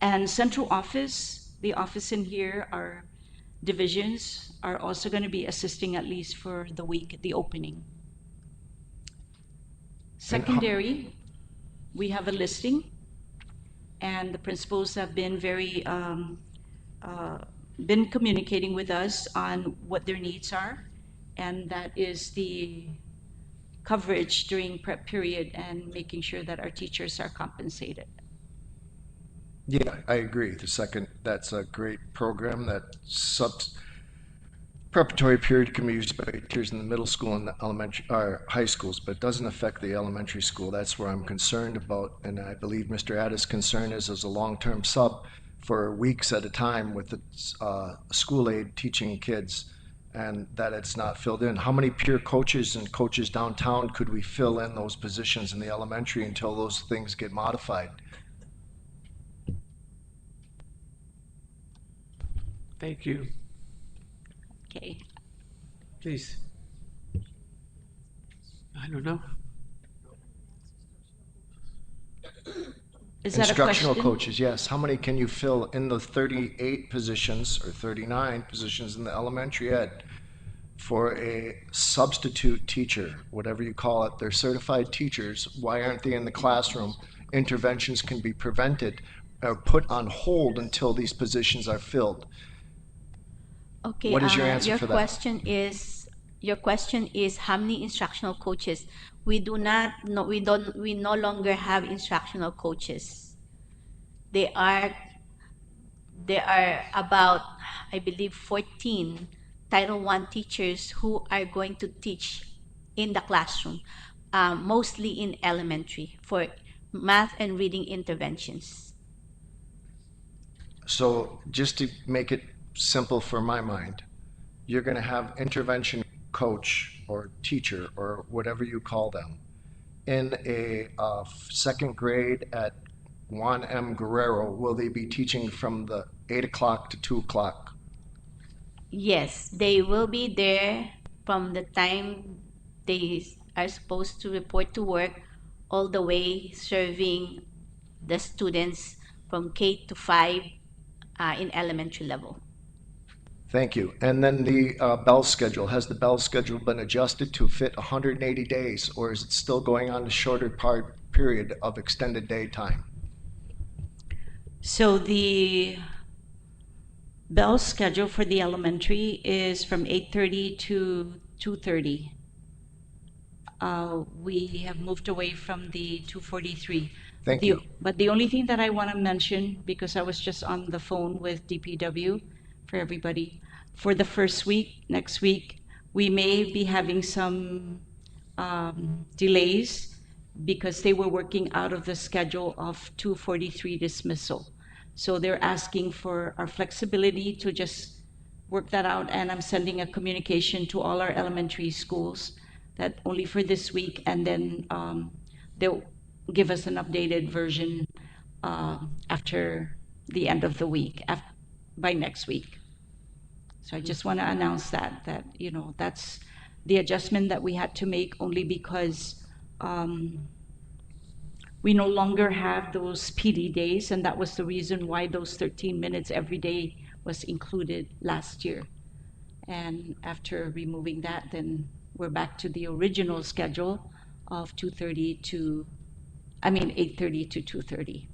[SPEAKER 6] And central office, the office in here, our divisions are also going to be assisting at least for the week, the opening. Secondary, we have a listing, and the principals have been very been communicating with us on what their needs are, and that is the coverage during prep period and making sure that our teachers are compensated.
[SPEAKER 9] Yeah, I agree. That's a great program that preparatory period can be used by teachers in the middle school and the elementary or high schools, but it doesn't affect the elementary school. That's where I'm concerned about, and I believe Mr. Addis' concern is as a long-term sub for weeks at a time with the school aide teaching kids, and that it's not filled in. How many peer coaches and coaches downtown could we fill in those positions in the elementary until those things get modified?
[SPEAKER 2] Thank you.
[SPEAKER 6] Okay.
[SPEAKER 2] Please. I don't know.
[SPEAKER 6] Is that a
[SPEAKER 9] Instructional
[SPEAKER 6] question?
[SPEAKER 9] coaches, yes. How many can you fill in the 38 positions or 39 positions in the elementary ed for a substitute teacher, whatever you call it? They're certified teachers. Why aren't they in the classroom? Interventions can be prevented or put on hold until these positions are filled.
[SPEAKER 7] Okay,
[SPEAKER 9] What is your answer
[SPEAKER 7] your
[SPEAKER 9] for that?
[SPEAKER 7] your question is how many instructional coaches? We do not no we no longer have instructional coaches. There are about, I believe, 14 Title I teachers who are going to teach in the classroom, mostly in elementary for math and reading interventions.
[SPEAKER 9] So just to make it simple for my mind, you're going to have intervention coach or teacher or whatever you call them in a second grade at Juan M. Guerrero. Will they be teaching from the 8 o'clock to 2 o'clock?
[SPEAKER 7] Yes, they will be there from the time they are supposed to report to work all the way serving the students from K to 5 in elementary level.
[SPEAKER 9] Thank you. And then the bell schedule. Has the bell schedule been adjusted to fit 180 days, or is it still going on a shorter period of extended daytime?
[SPEAKER 6] So the bell schedule for the elementary is from 8:30 to 2:30. We have moved away from the 2:43.
[SPEAKER 9] Thank you.
[SPEAKER 6] But the only thing that I want to mention, because I was just on the phone with DPW for everybody, for the first week, next week, we may be having some delays because they were working out of the schedule of 243 dismissal. So they're asking for our flexibility to just work that out, and I'm sending a communication to all our elementary schools that only for this week, and then they'll give us an updated version after the end of the week, by next week. So I just want to announce that that's the adjustment that we had to make, only because we no longer have those PD days, and that was the reason why those 13 minutes every day was included last year. And after removing that, then we're back to the original schedule of 8:30 to 2:30.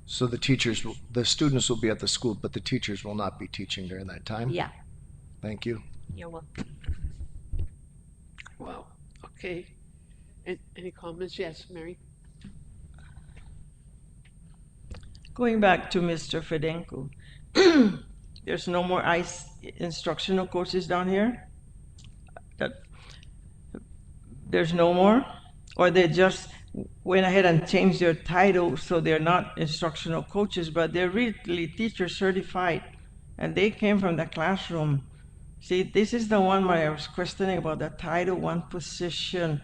[SPEAKER 9] So the students will be at the school, but the teachers will not be teaching during that time?
[SPEAKER 6] Yeah,
[SPEAKER 9] Thank you.
[SPEAKER 6] you're welcome.
[SPEAKER 2] Wow, okay. Any comments? Yes, Mary?
[SPEAKER 5] Going back to Mr. Fedenko, there's no more ICE instructional coaches down here? There's no more? Or they just went ahead and changed their title so they're not instructional coaches, but they're really teacher certified, and they came from the classroom. See, this is the one where I was questioning about the Title I position,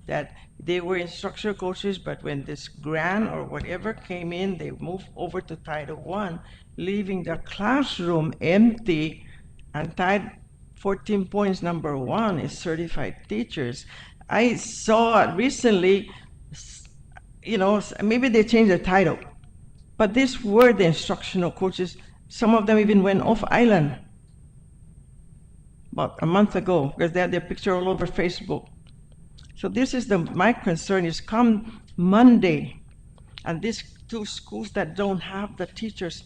[SPEAKER 5] that they were instructional coaches, but when this grant or whatever came in, they moved over to Title I, leaving the classroom empty, and Title 14 points number 1 is certified teachers. I saw it recently, maybe they changed the title, but these were the instructional coaches. Some of them even went off island about a month ago because they had their picture all over Facebook. So this is my concern is come Monday, and these two schools that don't have the teachers,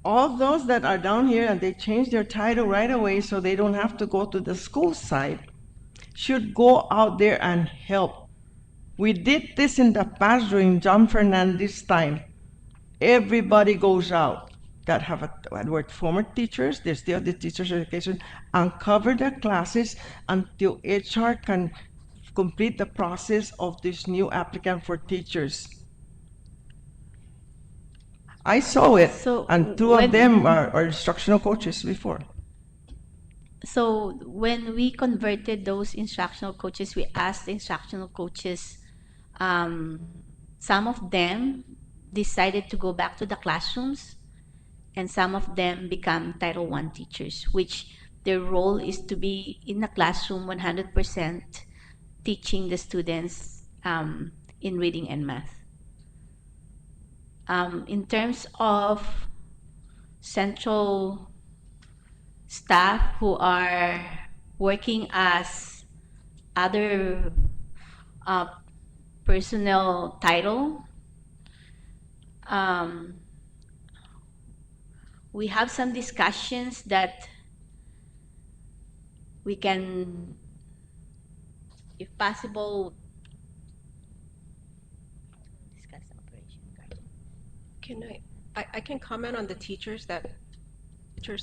[SPEAKER 5] all those that are down here and they change their title right away so they don't have to go to the school site, should go out there and help. We did this in the past during John Fernandez time. Everybody goes out that were former teachers, they still have the teacher's education, and cover their classes until HR can complete the process of this new applicant for teachers. I saw it,
[SPEAKER 7] So
[SPEAKER 5] and two of them are instructional coaches before.
[SPEAKER 7] So when we converted those instructional coaches, we asked the instructional coaches, some of them decided to go back to the classrooms, and some of them become Title I teachers, which their role is to be in the classroom 100% teaching the students in reading and math. In terms of central staff who are working as other personnel title, we have some discussions that we can, if possible, discuss the operation.
[SPEAKER 1] I can comment on the teachers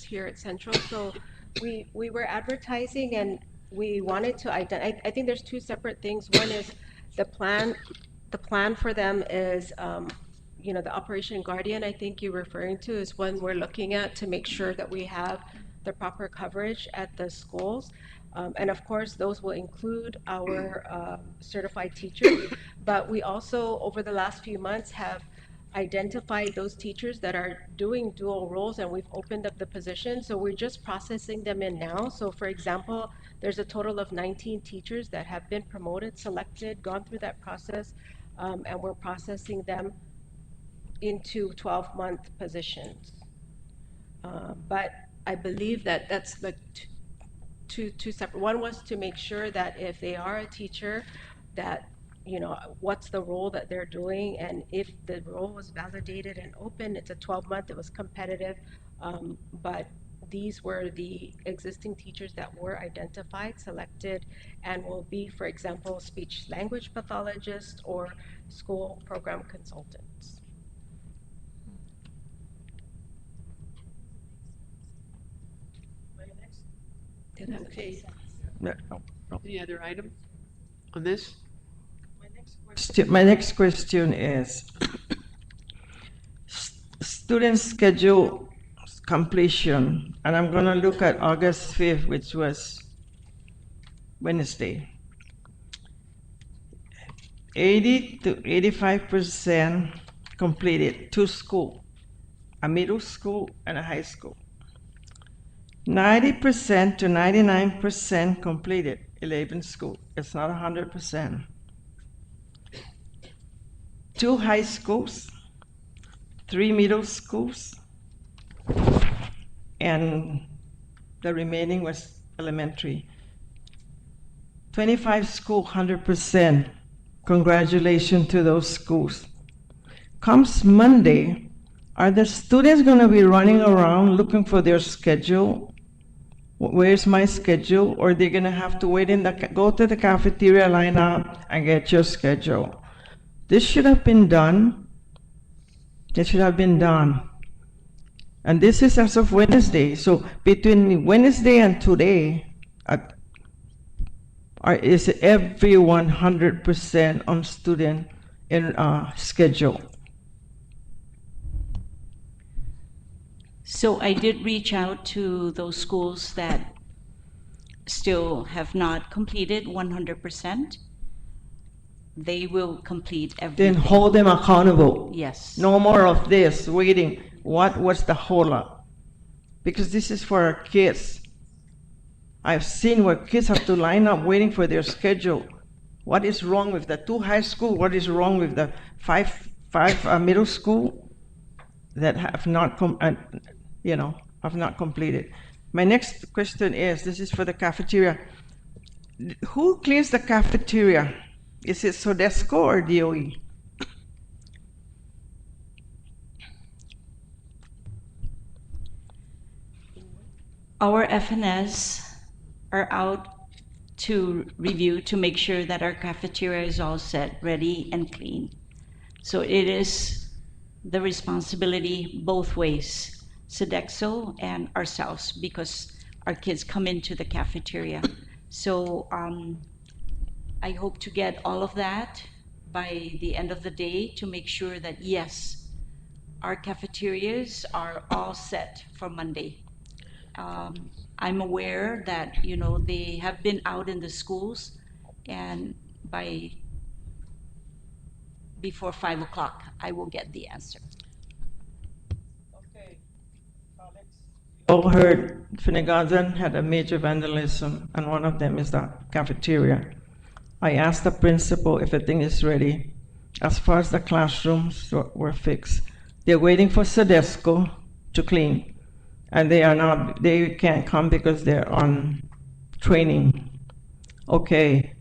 [SPEAKER 1] here at Central. So we were advertising, and we wanted to identify, I think there's two separate things. One is the plan for them is, the Operation Guardian, I think you're referring to, is one we're looking at to make sure that we have the proper coverage at the schools. And of course, those will include our certified teachers. But we also, over the last few months, have identified those teachers that are doing dual roles, and we've opened up the position. So we're just processing them in now. So for example, there's a total of 19 teachers that have been promoted, selected, gone through that process, and we're processing them into 12-month positions. But I believe that that's the two separate. One was to make sure that if they are a teacher, that what's the role that they're doing, and if the role was validated and open, it's a 12-month, it was competitive, but these were the existing teachers that were identified, selected, and will be, for example, speech language pathologists or school program consultants.
[SPEAKER 2] Okay.
[SPEAKER 5] No.
[SPEAKER 2] Any other item on this?
[SPEAKER 5] My next question is, student schedule completion, and I'm gonna look at August 5th, which was Wednesday. 80 to 85% completed, 2 school, a middle school and a high school. 90% to 99% completed, 11 school. It's not 100%. 2 high schools, 3 middle schools, and the remaining was elementary. 25 school, 100%. Congratulations to those schools. Comes Monday, are the students going to be running around looking for their schedule? Where's my schedule? Or they're going to have to wait go to the cafeteria, line up, and get your schedule? This should have been done. This should have been done. And this is as of Wednesday. So between Wednesday and today, is everyone 100% on student in schedule?
[SPEAKER 6] So I did reach out to those schools that still have not completed 100%. They will complete everything.
[SPEAKER 5] Then hold them accountable.
[SPEAKER 6] Yes.
[SPEAKER 5] No more of this waiting. What was the holdup? Because this is for our kids. I've seen where kids have to line up waiting for their schedule. What is wrong with the 2 high school? What is wrong with the five middle school that have not have not completed? My next question is, this is for the cafeteria. Who cleans the cafeteria? Is it Sodesco or DOE?
[SPEAKER 6] Our FNS are out to review to make sure that our cafeteria is all set, ready, and clean. So it is the responsibility both ways, Sodexo and ourselves, because our kids come into the cafeteria. So I hope to get all of that by the end of the day to make sure that, yes, our cafeterias are all set for Monday. I'm aware that, they have been out in the schools, and before 5 o'clock, I will get the answer.
[SPEAKER 5] Okay, all heard Finnegan had a major vandalism, and one of them is the cafeteria. I asked the principal if everything is ready. As far as the classrooms were fixed, they're waiting for Sodesco to clean, and they can't come because they're on training. Okay,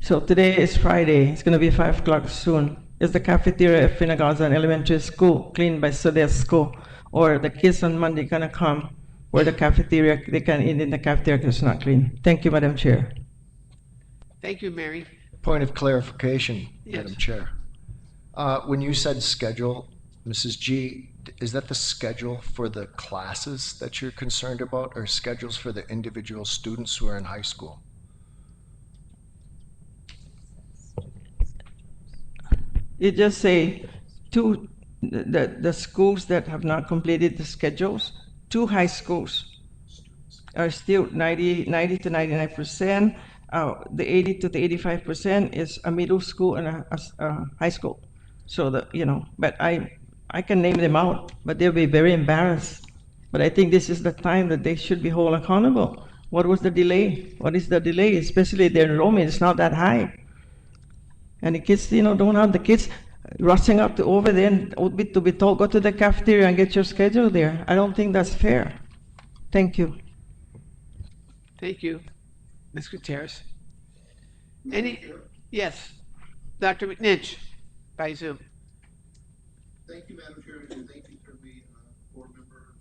[SPEAKER 5] so today is Friday. It's going to be 5 o'clock soon. Is the cafeteria at Finnegan Elementary School cleaned by Sodesco, or the kids on Monday going to come where the cafeteria, they can eat in the cafeteria because it's not clean? Thank you, Madam Chair.
[SPEAKER 2] Thank you, Mary.
[SPEAKER 9] Point of clarification,
[SPEAKER 2] Yes.
[SPEAKER 9] Madam Chair. When you said schedule, Mrs. G, is that the schedule for the classes that you're concerned about, or schedules for the individual students who are in high school?
[SPEAKER 5] You just say the schools that have not completed the schedules, 2 high schools are still 90 to 99%. The 80 to the 85% is a middle school and a high school. So but I can name them out, but they'll be very embarrassed. But I think this is the time that they should be held accountable. What was the delay? What is the delay? Especially their enrollment is not that high. And the kids, don't have the kids rushing up to over there and to be told, go to the cafeteria and get your schedule there. I don't think that's fair. Thank you.
[SPEAKER 2] Thank you. Ms. Gutierrez. Yes, Dr. McNinch, by Zoom.
[SPEAKER 10] Thank you, Madam Chair, and thank you for the board member.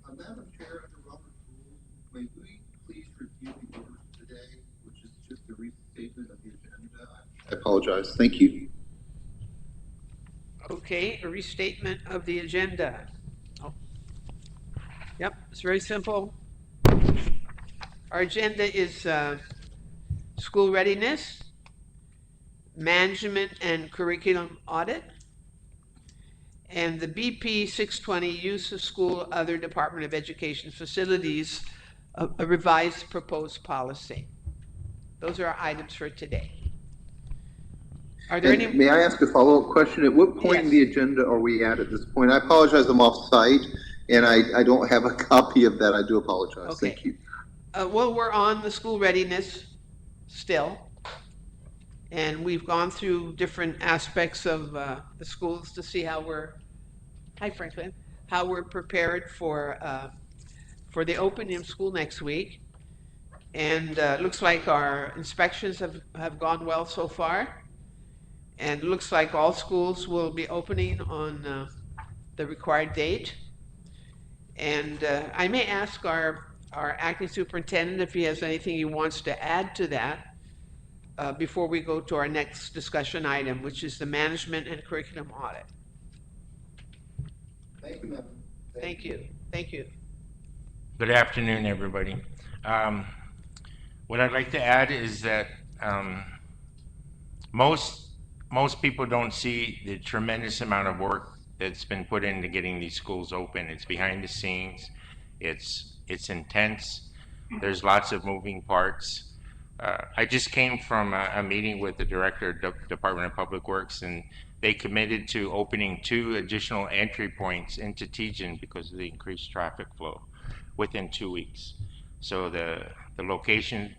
[SPEAKER 10] Madam Chair, under Robert's rules, may we please review the orders today, which is just a restatement of the agenda? I apologize. Thank you.
[SPEAKER 2] Okay, a restatement of the agenda. Oh. Yep, it's very simple. Our agenda is school readiness, management and curriculum audit, and the BP 620, use of school, other Department of Education facilities, a revised proposed policy. Those are our items for today. Are there
[SPEAKER 10] And
[SPEAKER 2] any?
[SPEAKER 10] may I ask a follow-up question? At what point in
[SPEAKER 2] Yes.
[SPEAKER 10] the agenda are we at this point? I apologize, I'm off-site, and I don't have a copy of that. I do apologize.
[SPEAKER 2] Okay.
[SPEAKER 10] Thank you.
[SPEAKER 2] Well, we're on the school readiness still. And we've gone through different aspects of the schools to see how we're, hi Franklin, how we're prepared for the opening of school next week. And looks like our inspections have gone well so far. And looks like all schools will be opening on the required date. And I may ask our acting superintendent if he has anything he wants to add to that before we go to our next discussion item, which is the management and curriculum audit.
[SPEAKER 10] Thank you, Madam.
[SPEAKER 2] Thank you. Thank you.
[SPEAKER 11] Good afternoon, everybody. What I'd like to add is that most people don't see the tremendous amount of work that's been put into getting these schools open. It's behind the scenes. It's intense. There's lots of moving parts. I just came from a meeting with the director of Department of Public Works, and they committed to opening 2 additional entry points into Tejan because of the increased traffic flow within 2 weeks. So the location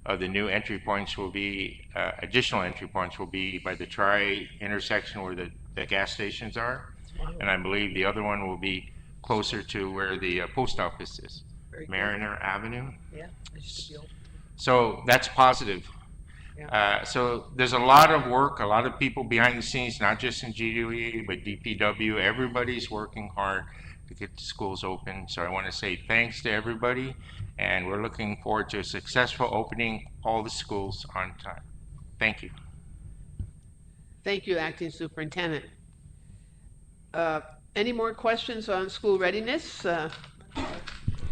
[SPEAKER 11] of the new entry points will be, additional entry points will be by the Tri intersection where the gas stations are. And I believe the other one will be closer to where the post office is, Mariner Avenue.
[SPEAKER 2] Yeah, I used to be open.
[SPEAKER 11] So that's positive.
[SPEAKER 2] Yeah.
[SPEAKER 11] So there's a lot of work, a lot of people behind the scenes, not just in GDOE, but DPW. Everybody's working hard to get the schools open. So I want to say thanks to everybody, and we're looking forward to a successful opening all the schools on time. Thank you.
[SPEAKER 2] Thank you, Acting Superintendent. Any more questions on school readiness?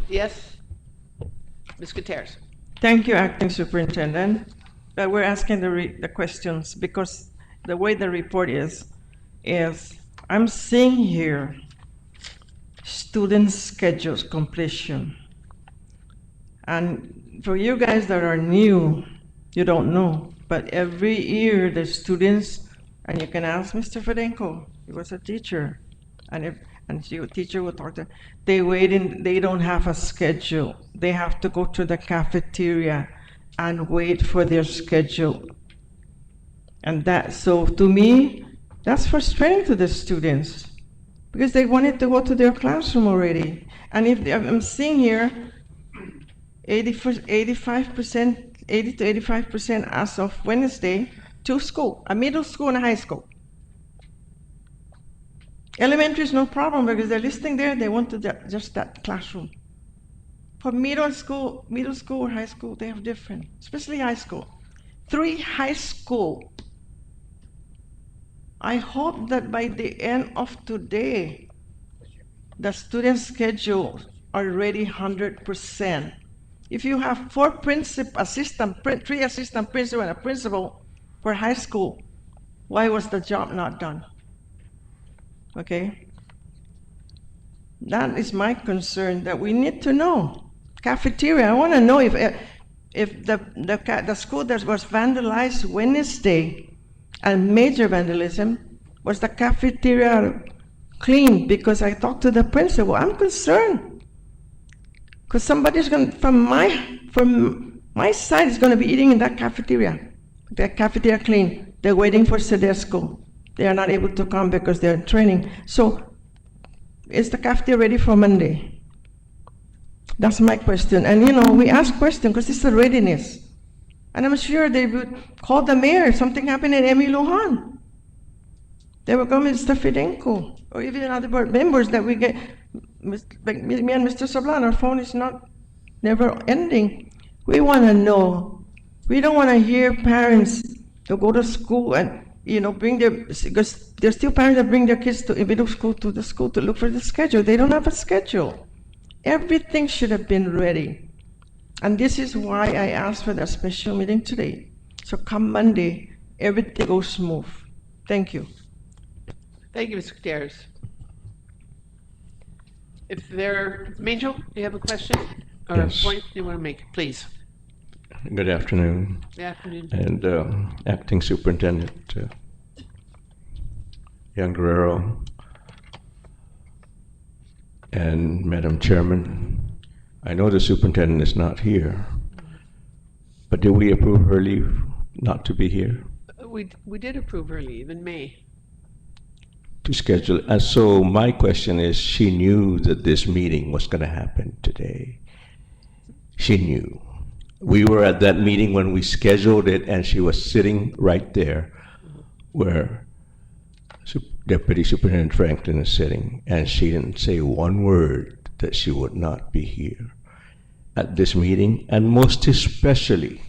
[SPEAKER 2] Yes, Ms. Gutierrez.
[SPEAKER 5] Thank you, Acting Superintendent. We're asking the questions because the way the report is I'm seeing here student schedules completion. And for you guys that are new, you don't know, but every year the students, and you can ask Mr. Fedenko, he was a teacher, and teacher will talk to, they wait in, they don't have a schedule. They have to go to the cafeteria and wait for their schedule. And that, so to me, that's frustrating to the students because they wanted to go to their classroom already. And if I'm seeing here, 85%, 80 to 85% as of Wednesday to school, a middle school and a high school. Elementary is no problem because they're listing there, they want to just that classroom. For middle school or high school, they have different, especially high school. 3 high school. I hope that by the end of today, the student schedules are ready 100%. If you have 4 assistant, 3 assistant principal and a principal for high school, why was the job not done? Okay? That is my concern, that we need to know. Cafeteria, I want to know if the school that was vandalized Wednesday and major vandalism, was the cafeteria clean? Because I talked to the principal, I'm concerned. Because somebody's going to, from my side, is going to be eating in that cafeteria. The cafeteria clean. They're waiting for Sedesco. They are not able to come because they're training. So, is the cafeteria ready for Monday? That's my question. And you know, we ask questions because it's a readiness. And I'm sure they would call the mayor if something happened at Emi Lujan. They will come Mr. Fidenko, or even other board members that we get. Like me and Mr. Sablan, our phone is never ending. We want to know. We don't want to hear parents who go to school and bring because there's still parents that bring their kids to middle school to the school to look for the schedule. They don't have a schedule. Everything should have been ready. And this is why I asked for that special meeting today. So come Monday, everything goes smooth. Thank you.
[SPEAKER 2] Thank you, Mr. Gutierrez. If there, Angel, do you have a question or
[SPEAKER 12] Yes.
[SPEAKER 2] a point you want to make? Please.
[SPEAKER 12] Good afternoon.
[SPEAKER 2] Good afternoon.
[SPEAKER 12] And Acting Superintendent Young Guerrero and Madam Chairman, I know the superintendent is not here, but did we approve her leave not to be here?
[SPEAKER 2] We did approve her leave in May.
[SPEAKER 12] To schedule. And so my question is, she knew that this meeting was going to happen today. She knew. We were at that meeting when we scheduled it, and she was sitting right there where Deputy Superintendent Franklin is sitting, and she didn't say one word that she would not be here at this meeting, and most especially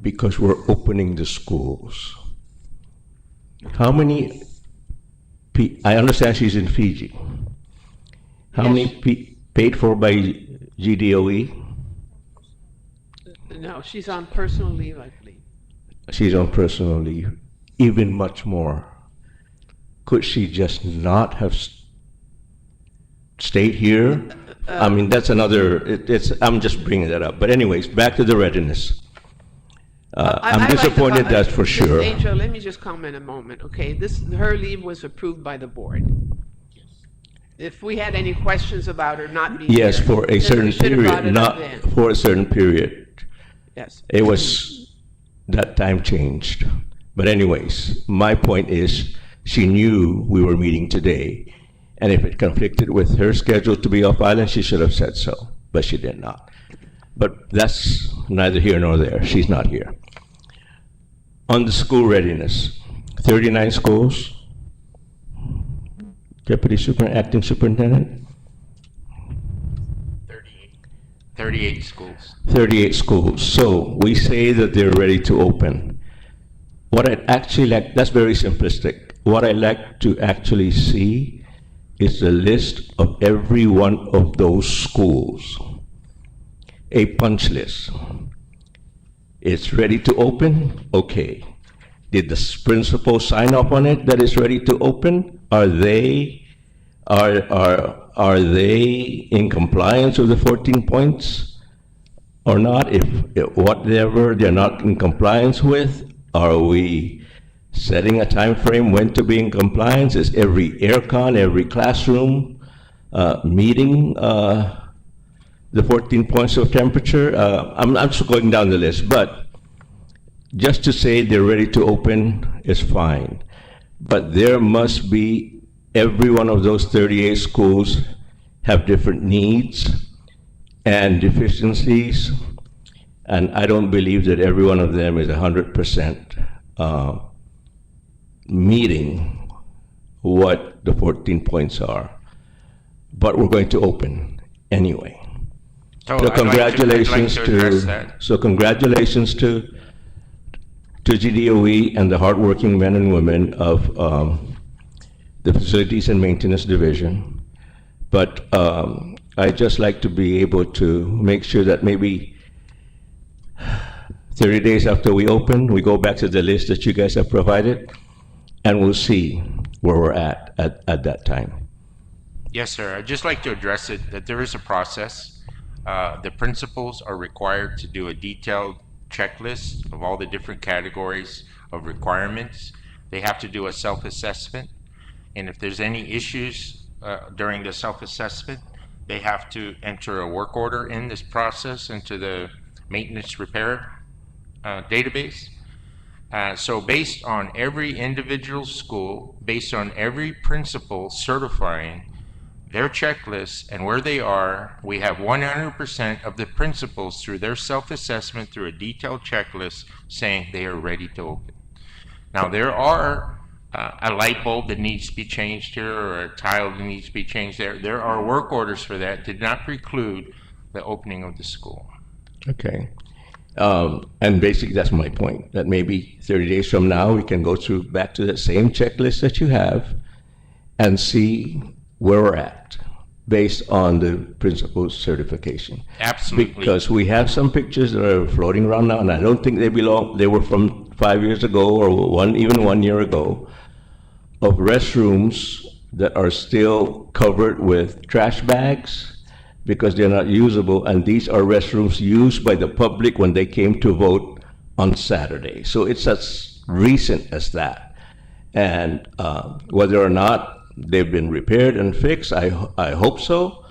[SPEAKER 12] because we're opening the schools. How many I understand she's in Fiji. How
[SPEAKER 2] Yes.
[SPEAKER 12] many paid for by GDOE?
[SPEAKER 2] No, she's on personal leave, I believe.
[SPEAKER 12] She's on personal leave. Even much more. Could she just not have stayed here? I mean, that's another, I'm just bringing that up. But anyways, back to the readiness. I'm
[SPEAKER 2] I'd like to
[SPEAKER 12] disappointed, that's for
[SPEAKER 2] Ms.
[SPEAKER 12] sure.
[SPEAKER 2] Angel, let me just comment a moment, okay? Her leave was approved by the board. If we had any questions about her not being here.
[SPEAKER 12] Yes, for a
[SPEAKER 2] then
[SPEAKER 12] certain
[SPEAKER 2] we should have brought
[SPEAKER 12] period,
[SPEAKER 2] it up
[SPEAKER 12] not
[SPEAKER 2] then.
[SPEAKER 12] for a certain period.
[SPEAKER 2] Yes.
[SPEAKER 12] It was, that time changed. But anyways, my point is, she knew we were meeting today, and if it conflicted with her schedule to be off island, she should have said so, but she did not. But that's neither here nor there. She's not here. On the school readiness, 39 schools, Acting Superintendent?
[SPEAKER 11] 38 schools.
[SPEAKER 12] 38 schools. So we say that they're ready to open. What I'd actually like, that's very simplistic. What I'd like to actually see is a list of every one of those schools. A punch list. It's ready to open? Okay. Did the principal sign off on it that it's ready to open? Are they in compliance with the 14 points or not? If whatever they're not in compliance with, are we setting a time frame when to be in compliance? Is every aircon, every classroom meeting the 14 points of temperature? I'm just going down the list, but just to say they're ready to open is fine. But there must be, every one of those 38 schools have different needs and deficiencies, and I don't believe that every one of them is 100% meeting what the 14 points are. But we're going to open anyway.
[SPEAKER 11] So
[SPEAKER 12] So
[SPEAKER 11] I'd like
[SPEAKER 12] congratulations
[SPEAKER 11] to address that.
[SPEAKER 12] congratulations to GDOE and the hardworking men and women of the Facilities and Maintenance Division. But I'd just like to be able to make sure that maybe 30 days after we open, we go back to the list that you guys have provided, and we'll see where we're at that time.
[SPEAKER 11] Yes, sir. I'd just like to address it, that there is a process. The principals are required to do a detailed checklist of all the different categories of requirements. They have to do a self-assessment, and if there's any issues during the self-assessment, they have to enter a work order in this process into the maintenance repair database. So based on every individual school, based on every principal certifying their checklists and where they are, we have 100% of the principals through their self-assessment, through a detailed checklist, saying they are ready to open. Now there are a light bulb that needs to be changed here, or a tile that needs to be changed there. There are work orders for that. Did not preclude the opening of the school.
[SPEAKER 12] Okay. And basically, that's my point, that maybe 30 days from now, we can go through back to that same checklist that you have and see where we're at based on the principal's certification.
[SPEAKER 11] Absolutely.
[SPEAKER 12] Because we have some pictures that are floating around now, and I don't think they belong, they were from 5 years ago or even 1 year ago of restrooms that are still covered with trash bags because they're not usable, and these are restrooms used by the public when they came to vote on Saturday. So it's as recent as that. And whether or not they've been repaired and fixed, I hope so.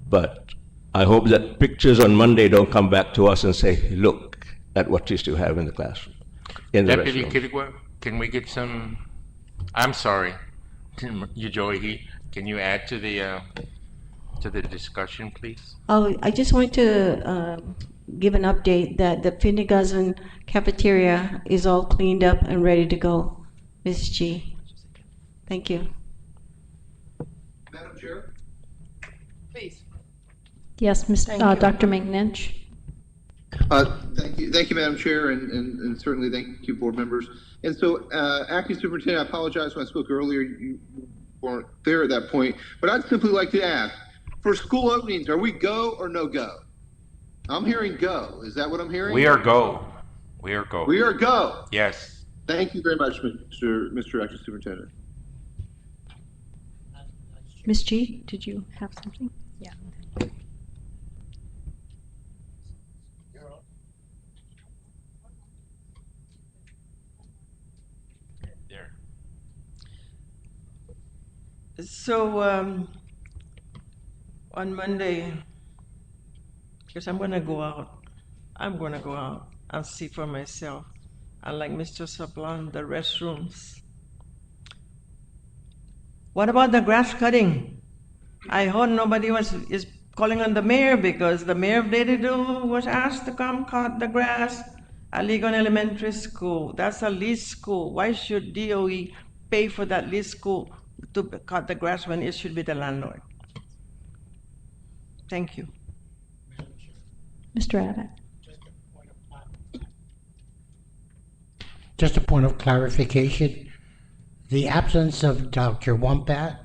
[SPEAKER 12] But I hope that pictures on Monday don't come back to us and say, look at what you still have in the classroom, in the
[SPEAKER 11] Deputy
[SPEAKER 12] restroom.
[SPEAKER 11] Kittigwa, can we get some, I'm sorry, you Joey, can you add to the discussion, please?
[SPEAKER 3] Oh, I just want to give an update that the Finnegassen cafeteria is all cleaned up and ready to go. Ms. G. Thank you.
[SPEAKER 10] Madam Chair?
[SPEAKER 2] Please.
[SPEAKER 8] Yes,
[SPEAKER 5] Thank you.
[SPEAKER 8] Dr. McNinch.
[SPEAKER 10] Thank you, Madam Chair, and certainly thank you, board members. And so, Acting Superintendent, I apologize when I spoke earlier, you weren't there at that point, but I'd simply like to ask, for school openings, are we go or no go? I'm hearing go. Is that what I'm hearing?
[SPEAKER 11] We are go. We are go.
[SPEAKER 10] We are go.
[SPEAKER 11] Yes.
[SPEAKER 10] Thank you very much, Mr. Acting Superintendent.
[SPEAKER 8] Ms. G, did you have something? Yeah.
[SPEAKER 11] There.
[SPEAKER 5] So, on Monday, because I'm gonna go out, I'll see for myself. And like Mr. Sablon, the restrooms. What about the grass cutting? I heard nobody is calling on the mayor because the mayor of Dededo was asked to come cut the grass at Ligon Elementary School. That's a leased school. Why should DOE pay for that leased school to cut the grass when it should be the landlord? Thank you.
[SPEAKER 8] Mr. Abbott.
[SPEAKER 4] Just a point of clarification, the absence of Dr. Wampat,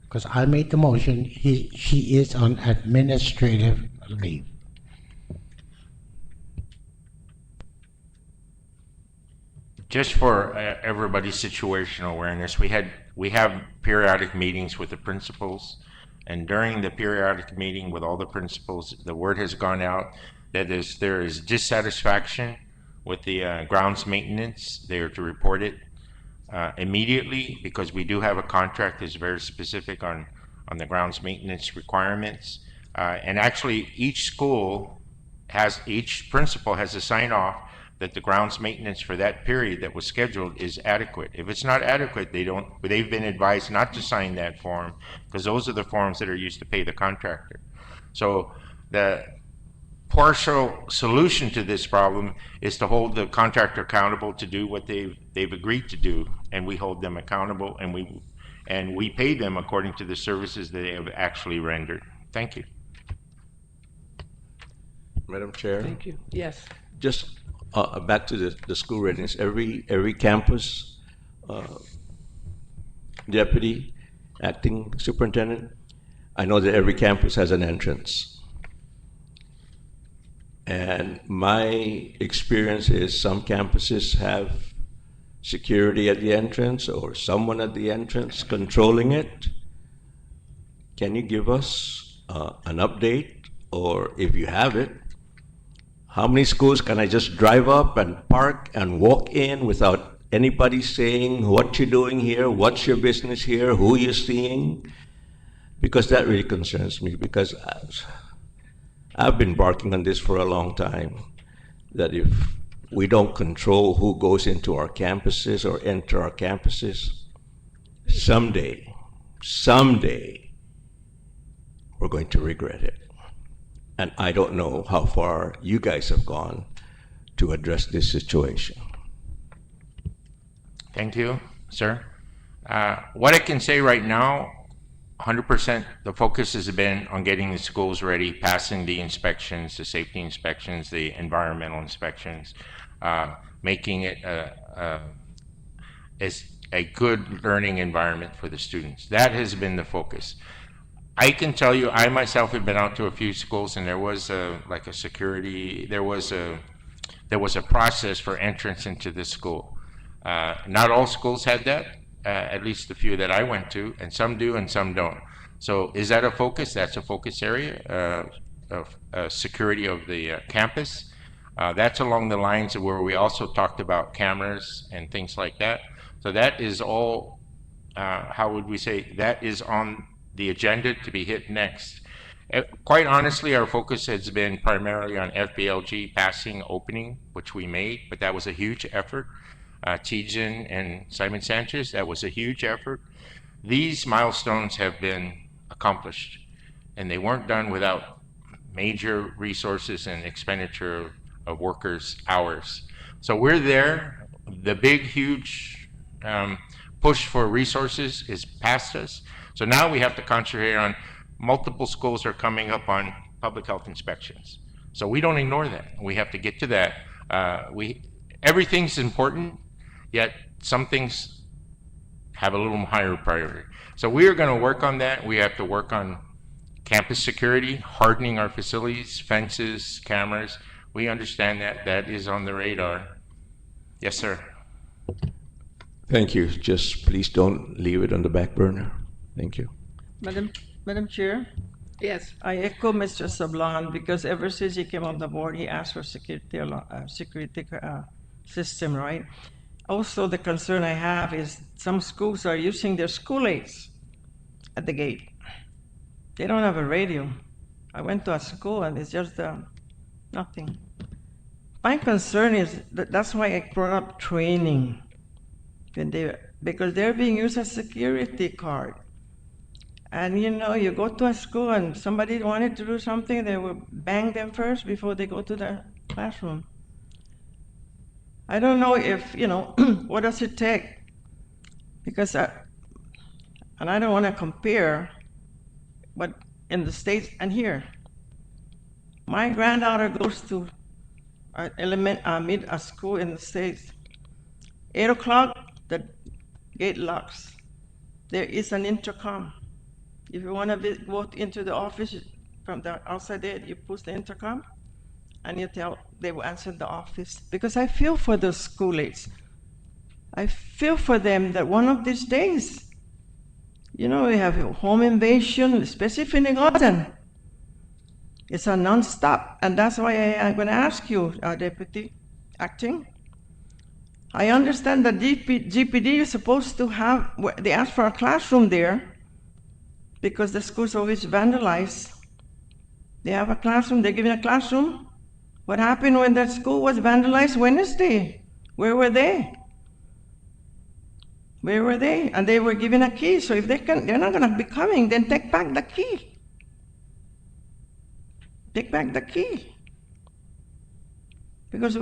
[SPEAKER 4] because I made the motion, she is on administrative leave.
[SPEAKER 11] Just for everybody's situational awareness, we have periodic meetings with the principals, and during the periodic meeting with all the principals, the word has gone out that there is dissatisfaction with the grounds maintenance. They are to report it immediately, because we do have a contract that's very specific on the grounds maintenance requirements. And actually, each principal has to sign off that the grounds maintenance for that period that was scheduled is adequate. If it's not adequate, they've been advised not to sign that form, because those are the forms that are used to pay the contractor. So the partial solution to this problem is to hold the contractor accountable to do what they've agreed to do, and we hold them accountable, and we pay them according to the services that they have actually rendered. Thank you.
[SPEAKER 12] Madam Chair?
[SPEAKER 2] Thank you. Yes.
[SPEAKER 12] Just back to the school readiness. Every campus, deputy, acting superintendent, I know that every campus has an entrance. And my experience is some campuses have security at the entrance or someone at the entrance controlling it. Can you give us an update, or if you have it, how many schools can I just drive up and park and walk in without anybody saying what you're doing here, what's your business here, who you're seeing? Because that really concerns me, because I've been barking on this for a long time, that if we don't control who goes into our campuses or enter our campuses, someday, we're going to regret it. And I don't know how far you guys have gone to address this situation.
[SPEAKER 11] Thank you, sir. What I can say right now, 100%, the focus has been on getting the schools ready, passing the inspections, the safety inspections, the environmental inspections, making it as a good learning environment for the students. That has been the focus. I can tell you, I myself have been out to a few schools, and there was there was there was a process for entrance into the school. Not all schools had that, at least the few that I went to, and some do and some don't. So is that a focus? That's a focus area of security of the campus. That's along the lines of where we also talked about cameras and things like that. So that is all, how would we say, that is on the agenda to be hit next. Quite honestly, our focus has been primarily on FBLG passing opening, which we made, but that was a huge effort. Tijan and Simon Sanchez, that was a huge effort. These milestones have been accomplished, and they weren't done without major resources and expenditure of workers' hours. So we're there. The big, huge push for resources is past us. So now we have to concentrate on multiple schools are coming up on public health inspections. So we don't ignore that. We have to get to that. Everything's important, yet some things have a little higher priority. So we are going to work on that. We have to work on campus security, hardening our facilities, fences, cameras. We understand that. That is on the radar. Yes, sir.
[SPEAKER 12] Thank you. Just please don't leave it on the back burner. Thank you.
[SPEAKER 5] Madam Chair,
[SPEAKER 2] Yes.
[SPEAKER 5] I echo Mr. Sablan because ever since he came on the board, he asked for security system, right? Also, the concern I have is some schools are using their school aids at the gate. They don't have a radio. I went to a school and it's just nothing. My concern is that's why I brought up training, because they're being used as security card. And you know, you go to a school and somebody wanted to do something, they will bang them first before they go to the classroom. I don't know if, you know, what does it take? Because, and I don't want to compare, but in the States and here, my granddaughter goes to a school in the States. 8 o'clock, the gate locks. There is an intercom. If you want to go into the office from the outside there, you push the intercom and you tell, they will answer the office. Because I feel for those school aides. I feel for them that one of these days, you know, we have home invasion, especially in the garden. It's a non-stop, and that's why I'm going to ask you, Deputy Acting. I understand that GPD is supposed to have, they asked for a classroom there because the school's always vandalized. They have a classroom, they're giving a classroom. What happened when that school was vandalized Wednesday? Where were they? Where were they? And they were given a key, so if they're not going to be coming, then take back the key. Take back the key. Because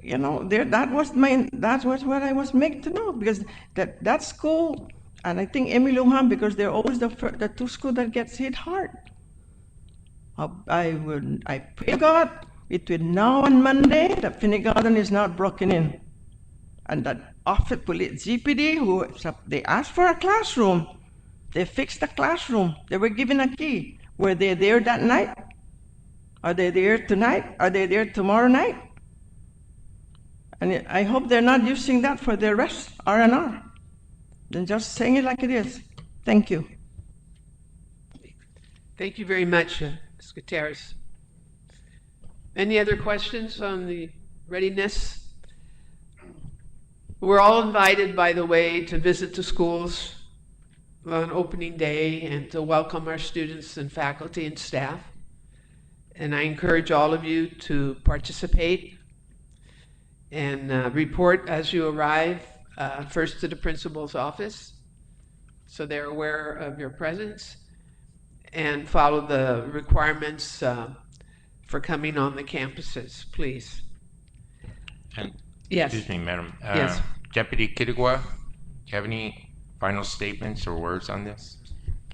[SPEAKER 5] you know, that was what I was made to know, because that school, and I think Emily Lujan, because they're always the two schools that gets hit hard. I pray God, between now and Monday, that Finney Garden is not broken in. And that office police, GPD, they asked for a classroom. They fixed the classroom. They were given a key. Were they there that night? Are they there tonight? Are they there tomorrow night? And I hope they're not using that for their rest, R&R. Then just saying it like it is. Thank you.
[SPEAKER 2] Thank you very much, Ms. Gutierrez. Any other questions on the readiness? We're all invited, by the way, to visit the schools on opening day and to welcome our students and faculty and staff. And I encourage all of you to participate and report as you arrive, first to the principal's office, so they're aware of your presence, and follow the requirements for coming on the campuses, please.
[SPEAKER 11] And
[SPEAKER 2] Yes.
[SPEAKER 11] excuse me, Madam.
[SPEAKER 2] Yes.
[SPEAKER 11] Deputy Kidigwa, do you have any final statements or words on this?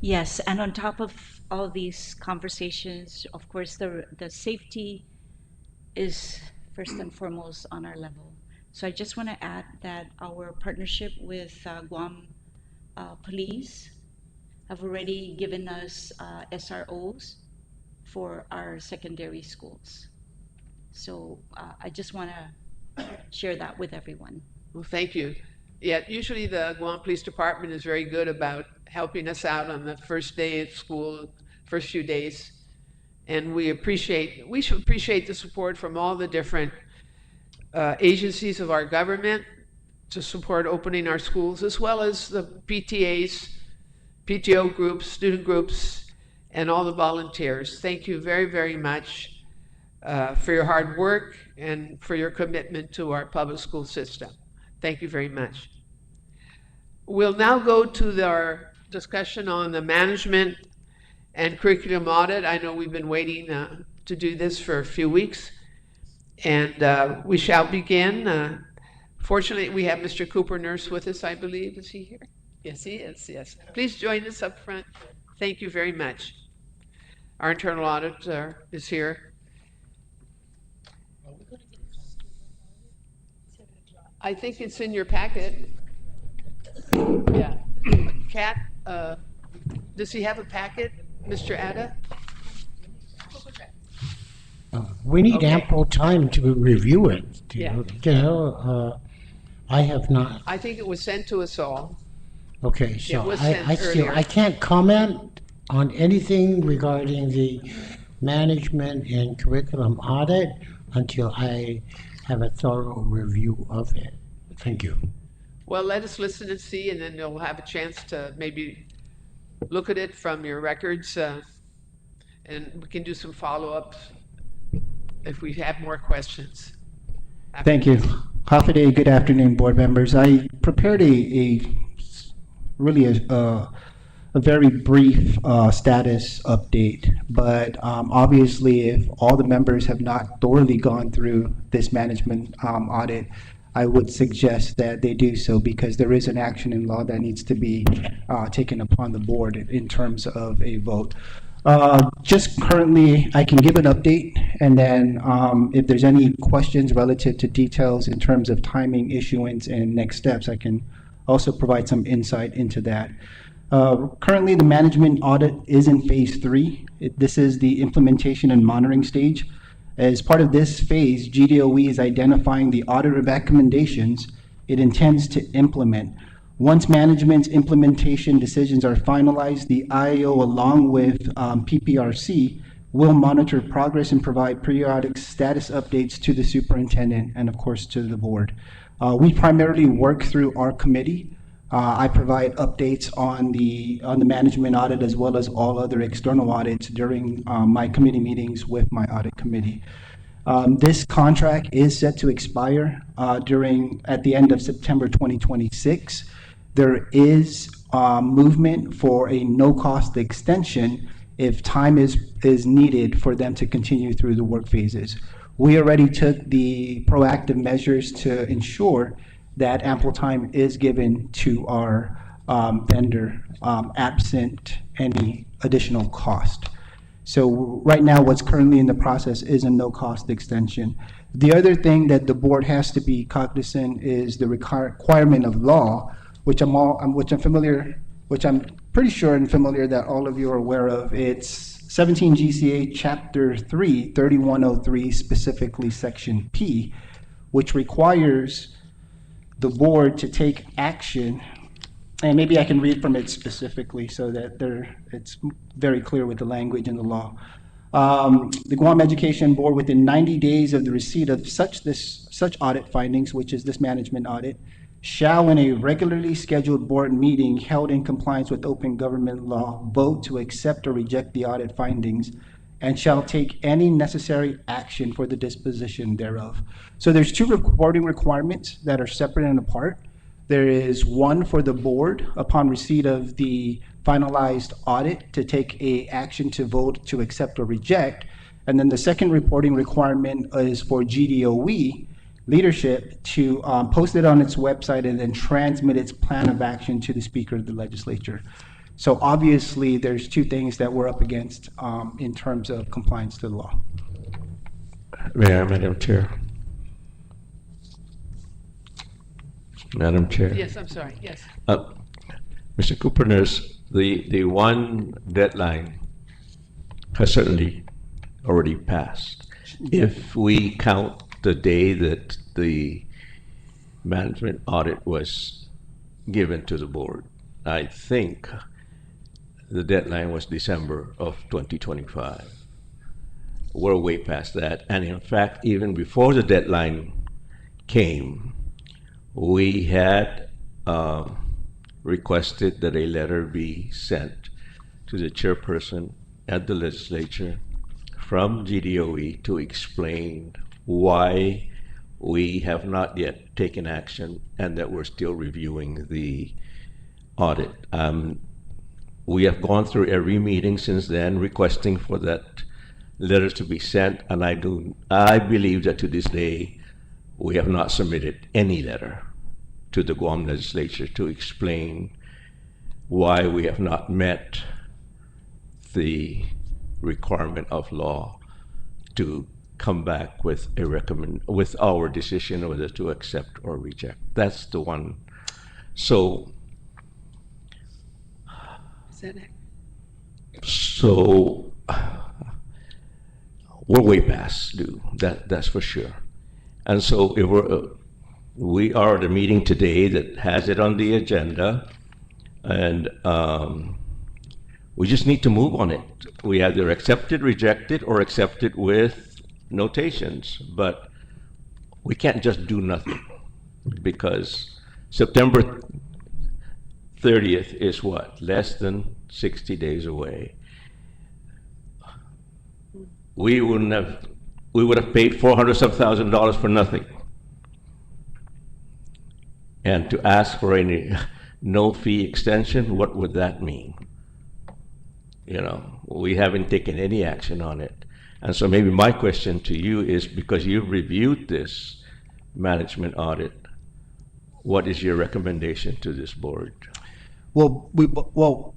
[SPEAKER 6] Yes, and on top of all these conversations, of course, the safety is first and foremost on our level. So I just want to add that our partnership with Guam Police have already given us SROs for our secondary schools. So I just want to share that with everyone.
[SPEAKER 2] Well, thank you. Yeah, usually the Guam Police Department is very good about helping us out on the first day at school, first few days. And we should appreciate the support from all the different agencies of our government to support opening our schools, as well as the PTAs, PTO groups, student groups, and all the volunteers. Thank you very, very much for your hard work and for your commitment to our public school system. Thank you very much. We'll now go to our discussion on the management and curriculum audit. I know we've been waiting to do this for a few weeks, and we shall begin. Fortunately, we have Mr. Cooper Nurse with us, I believe. Is he here? Yes, he is, yes. Please join us up front. Thank you very much. Our internal auditor is here. I think it's in your packet. Yeah. Kat, does he have a packet, Mr. Atta?
[SPEAKER 4] We need
[SPEAKER 2] Okay.
[SPEAKER 4] ample time to review it.
[SPEAKER 2] Yeah.
[SPEAKER 4] I have not.
[SPEAKER 2] I think it was sent to us all.
[SPEAKER 4] Okay,
[SPEAKER 2] It
[SPEAKER 4] so
[SPEAKER 2] was
[SPEAKER 4] I
[SPEAKER 2] sent
[SPEAKER 4] still,
[SPEAKER 2] earlier.
[SPEAKER 4] I can't comment on anything regarding the management and curriculum audit until I have a thorough review of it. Thank you.
[SPEAKER 2] Well, let us listen and see, and then you'll have a chance to maybe look at it from your records, and we can do some follow-ups if we have more questions.
[SPEAKER 13] Thank you. Half a day, good afternoon, board members. I prepared a very brief status update, but obviously if all the members have not thoroughly gone through this management audit, I would suggest that they do so because there is an action in law that needs to be taken upon the board in terms of a vote. Just currently, I can give an update, and then if there's any questions relative to details in terms of timing, issuance, and next steps, I can also provide some insight into that. Currently, the management audit is in phase 3. This is the implementation and monitoring stage. As part of this phase, GDOE is identifying the audit recommendations it intends to implement. Once management's implementation decisions are finalized, the IAO, along with PPRC, will monitor progress and provide periodic status updates to the superintendent and, of course, to the board. We primarily work through our committee. I provide updates on the management audit as well as all other external audits during my committee meetings with my audit committee. This contract is set to expire at the end of September 2026. There is movement for a no-cost extension if time is needed for them to continue through the work phases. We already took the proactive measures to ensure that ample time is given to our vendor absent any additional cost. So right now, what's currently in the process is a no-cost extension. The other thing that the board has to be cognizant is the requirement of law, which I'm pretty sure and familiar that all of you are aware of. It's 17 GCA Chapter 3, 3103, specifically Section P, which requires the board to take action, and maybe I can read from it specifically so that it's very clear with the language in the law. The Guam Education Board, within 90 days of the receipt of such audit findings, which is this management audit, shall in a regularly scheduled board meeting held in compliance with open government law vote to accept or reject the audit findings and shall take any necessary action for the disposition thereof. So there's 2 reporting requirements that are separate and apart. There is one for the board upon receipt of the finalized audit to take a action to vote to accept or reject. And then the second reporting requirement is for GDOE leadership to post it on its website and then transmit its plan of action to the Speaker of the Legislature. So obviously, there's 2 things that we're up against in terms of compliance to the law.
[SPEAKER 12] Madam Chair. Madam Chair.
[SPEAKER 2] Yes, I'm sorry, yes.
[SPEAKER 12] Mr. Cooper Nurse, the one deadline has certainly already passed. if we count the day that the management audit was given to the board, I think the deadline was December of 2025. We're way past that. And in fact, even before the deadline came, we had requested that a letter be sent to the chairperson at the legislature from GDOE to explain why we have not yet taken action and that we're still reviewing the audit. We have gone through every meeting since then requesting for that letter to be sent, and I believe that to this day we have not submitted any letter to the Guam legislature to explain why we have not met the requirement of law to come back with with our decision whether to accept or reject. That's the one. So
[SPEAKER 2] Is that it?
[SPEAKER 12] So we're way past due. That's for sure. And so if we are at a meeting today that has it on the agenda, and we just need to move on it. We either accept it, reject it, or accept it with notations. But we can't just do nothing, because September 30th is what? Less than 60 days away. We would have paid $400,000 for nothing. And to ask for any no fee extension, what would that mean? You know, we haven't taken any action on it. And so maybe my question to you is, because you've reviewed this management audit, what is your recommendation to this board?
[SPEAKER 13] Well,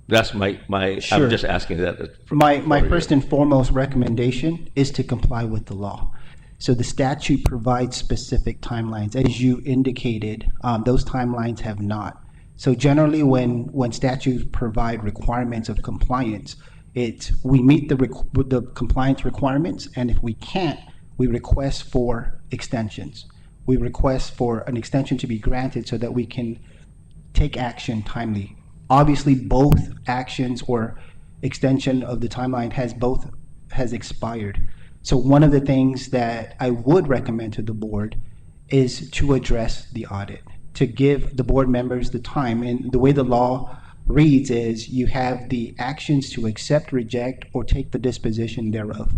[SPEAKER 12] That's my
[SPEAKER 13] Sure.
[SPEAKER 12] I'm just asking that.
[SPEAKER 13] my first and foremost recommendation is to comply with the law. So the statute provides specific timelines. As you indicated, those timelines have not. So generally, when statutes provide requirements of compliance, we meet the compliance requirements, and if we can't, we request for extensions. We request for an extension to be granted so that we can take action timely. Obviously, both actions or extension of the timeline has expired. So one of the things that I would recommend to the board is to address the audit, to give the board members the time. And the way the law reads is you have the actions to accept, reject, or take the disposition thereof.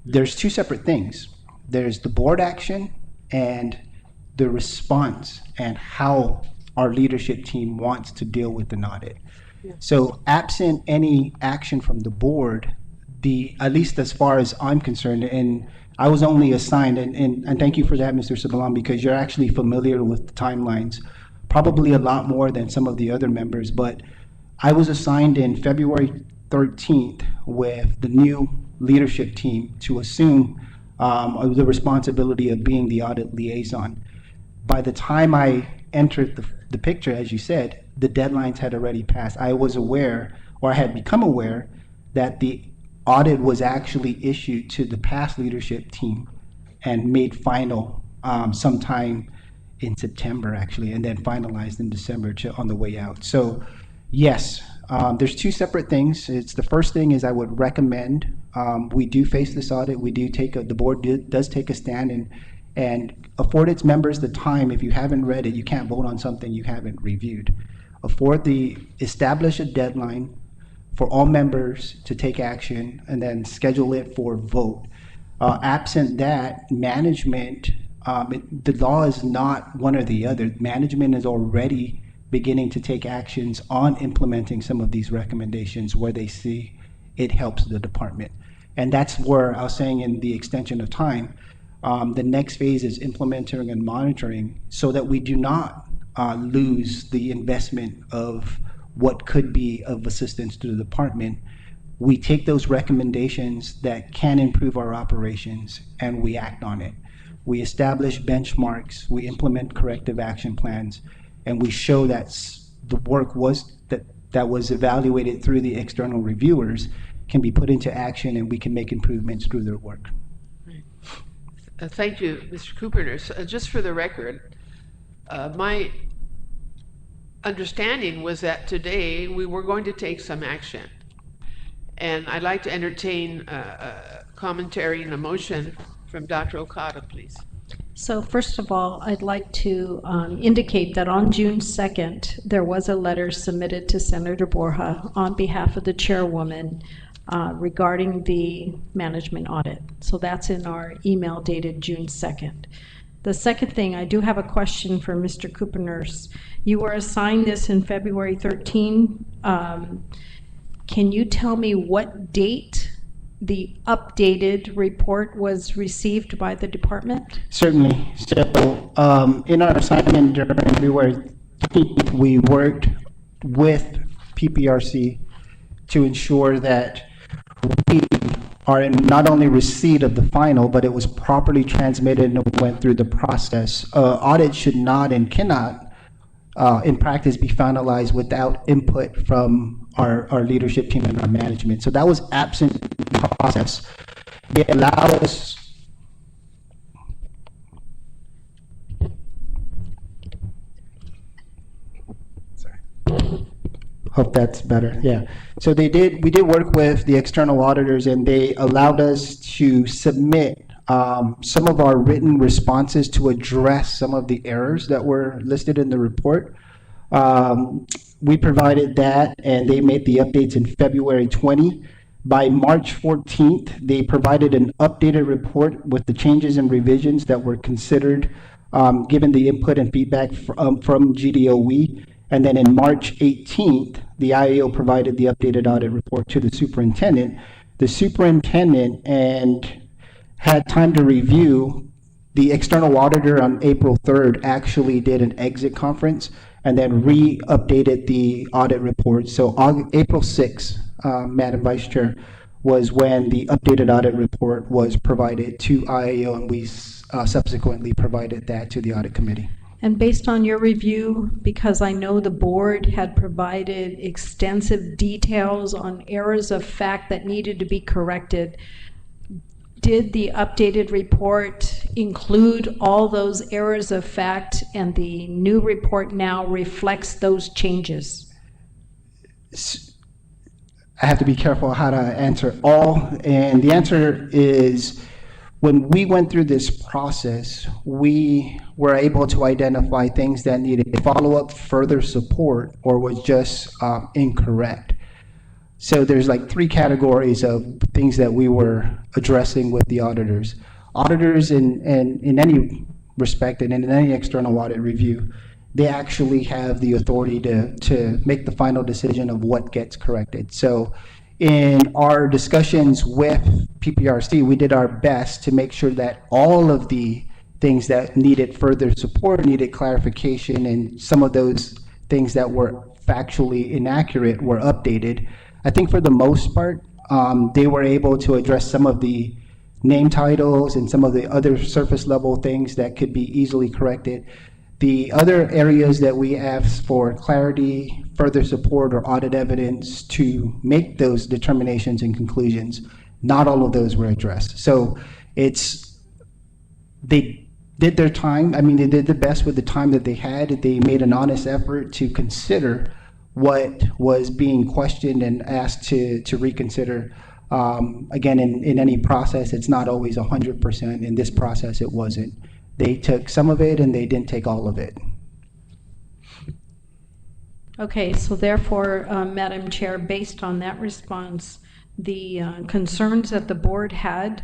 [SPEAKER 13] There's two separate things. There's the board action and the response and how our leadership team wants to deal with an audit. So absent any action from the board, at least as far as I'm concerned, and I was only assigned, and thank you for that, Mr. Sabalan, because you're actually familiar with the timelines, probably a lot more than some of the other members, but I was assigned in February 13th with the new leadership team to assume the responsibility of being the audit liaison. By the time I entered the picture, as you said, the deadlines had already passed. I was aware, or I had become aware, that the audit was actually issued to the past leadership team and made final sometime in September, actually, and then finalized in December on the way out. So yes, there's two separate things. The first thing is I would recommend we do face this audit. We do the board does take a stand and afford its members the time. If you haven't read it, you can't vote on something you haven't reviewed. Establish a deadline for all members to take action and then schedule it for vote. Absent that, management, the law is not one or the other. Management is already beginning to take actions on implementing some of these recommendations where they see it helps the department. And that's where I was saying in the extension of time, the next phase is implementing and monitoring so that we do not lose the investment of what could be of assistance to the department. We take those recommendations that can improve our operations and we act on it. We establish benchmarks, we implement corrective action plans, and we show that the work that was evaluated through the external reviewers can be put into action and we can make improvements through their work.
[SPEAKER 2] Thank you, Mr. Cooperners. Just for the record, my understanding was that today we were going to take some action. And I'd like to entertain a commentary and a motion from Dr. Okada, please.
[SPEAKER 8] So first of all, I'd like to indicate that on June 2nd, there was a letter submitted to Senator Borja on behalf of the chairwoman regarding the management audit. So that's in our email dated June 2nd. The second thing, I do have a question for Mr. Cooperners. You were assigned this in February 13. Can you tell me what date the updated report was received by the department?
[SPEAKER 13] Certainly. So in our assignment during February, we worked with PPRC to ensure that we are in not only receipt of the final, but it was properly transmitted and went through the process. Audit should not and cannot, in practice, be finalized without input from our leadership team and our management. So that was absent in the process. It allowed us Hope that's better. Yeah. So we did work with the external auditors, and they allowed us to submit some of our written responses to address some of the errors that were listed in the report. We provided that, and they made the updates in February 20. By March 14th, they provided an updated report with the changes and revisions that were considered, given the input and feedback from GDOE. And then in March 18th, the IAO provided the updated audit report to the superintendent. The superintendent had time to review. The external auditor on April 3rd actually did an exit conference and then re-updated the audit report. So April 6th, Madam Vice Chair, was when the updated audit report was provided to IAO, and we subsequently provided that to the audit committee.
[SPEAKER 8] And based on your review, because I know the board had provided extensive details on errors of fact that needed to be corrected, did the updated report include all those errors of fact, and the new report now reflects those changes?
[SPEAKER 13] I have to be careful how to answer all, and the answer is, when we went through this process, we were able to identify things that needed follow-up, further support, or was just incorrect. So there's like three categories of things that we were addressing with the auditors. Auditors in any respect and in any external audit review, they actually have the authority to make the final decision of what gets corrected. So in our discussions with PPRC, we did our best to make sure that all of the things that needed further support, needed clarification, and some of those things that were factually inaccurate were updated. I think for the most part, they were able to address some of the name titles and some of the other surface level things that could be easily corrected. The other areas that we asked for clarity, further support, or audit evidence to make those determinations and conclusions, not all of those were addressed. So they did their time. I mean, they did the best with the time that they had. They made an honest effort to consider what was being questioned and asked to reconsider. Again, in any process, it's not always 100%. In this process, it wasn't. They took some of it and they didn't take all of it.
[SPEAKER 8] Okay, so therefore, Madam Chair, based on that response, the concerns that the board had,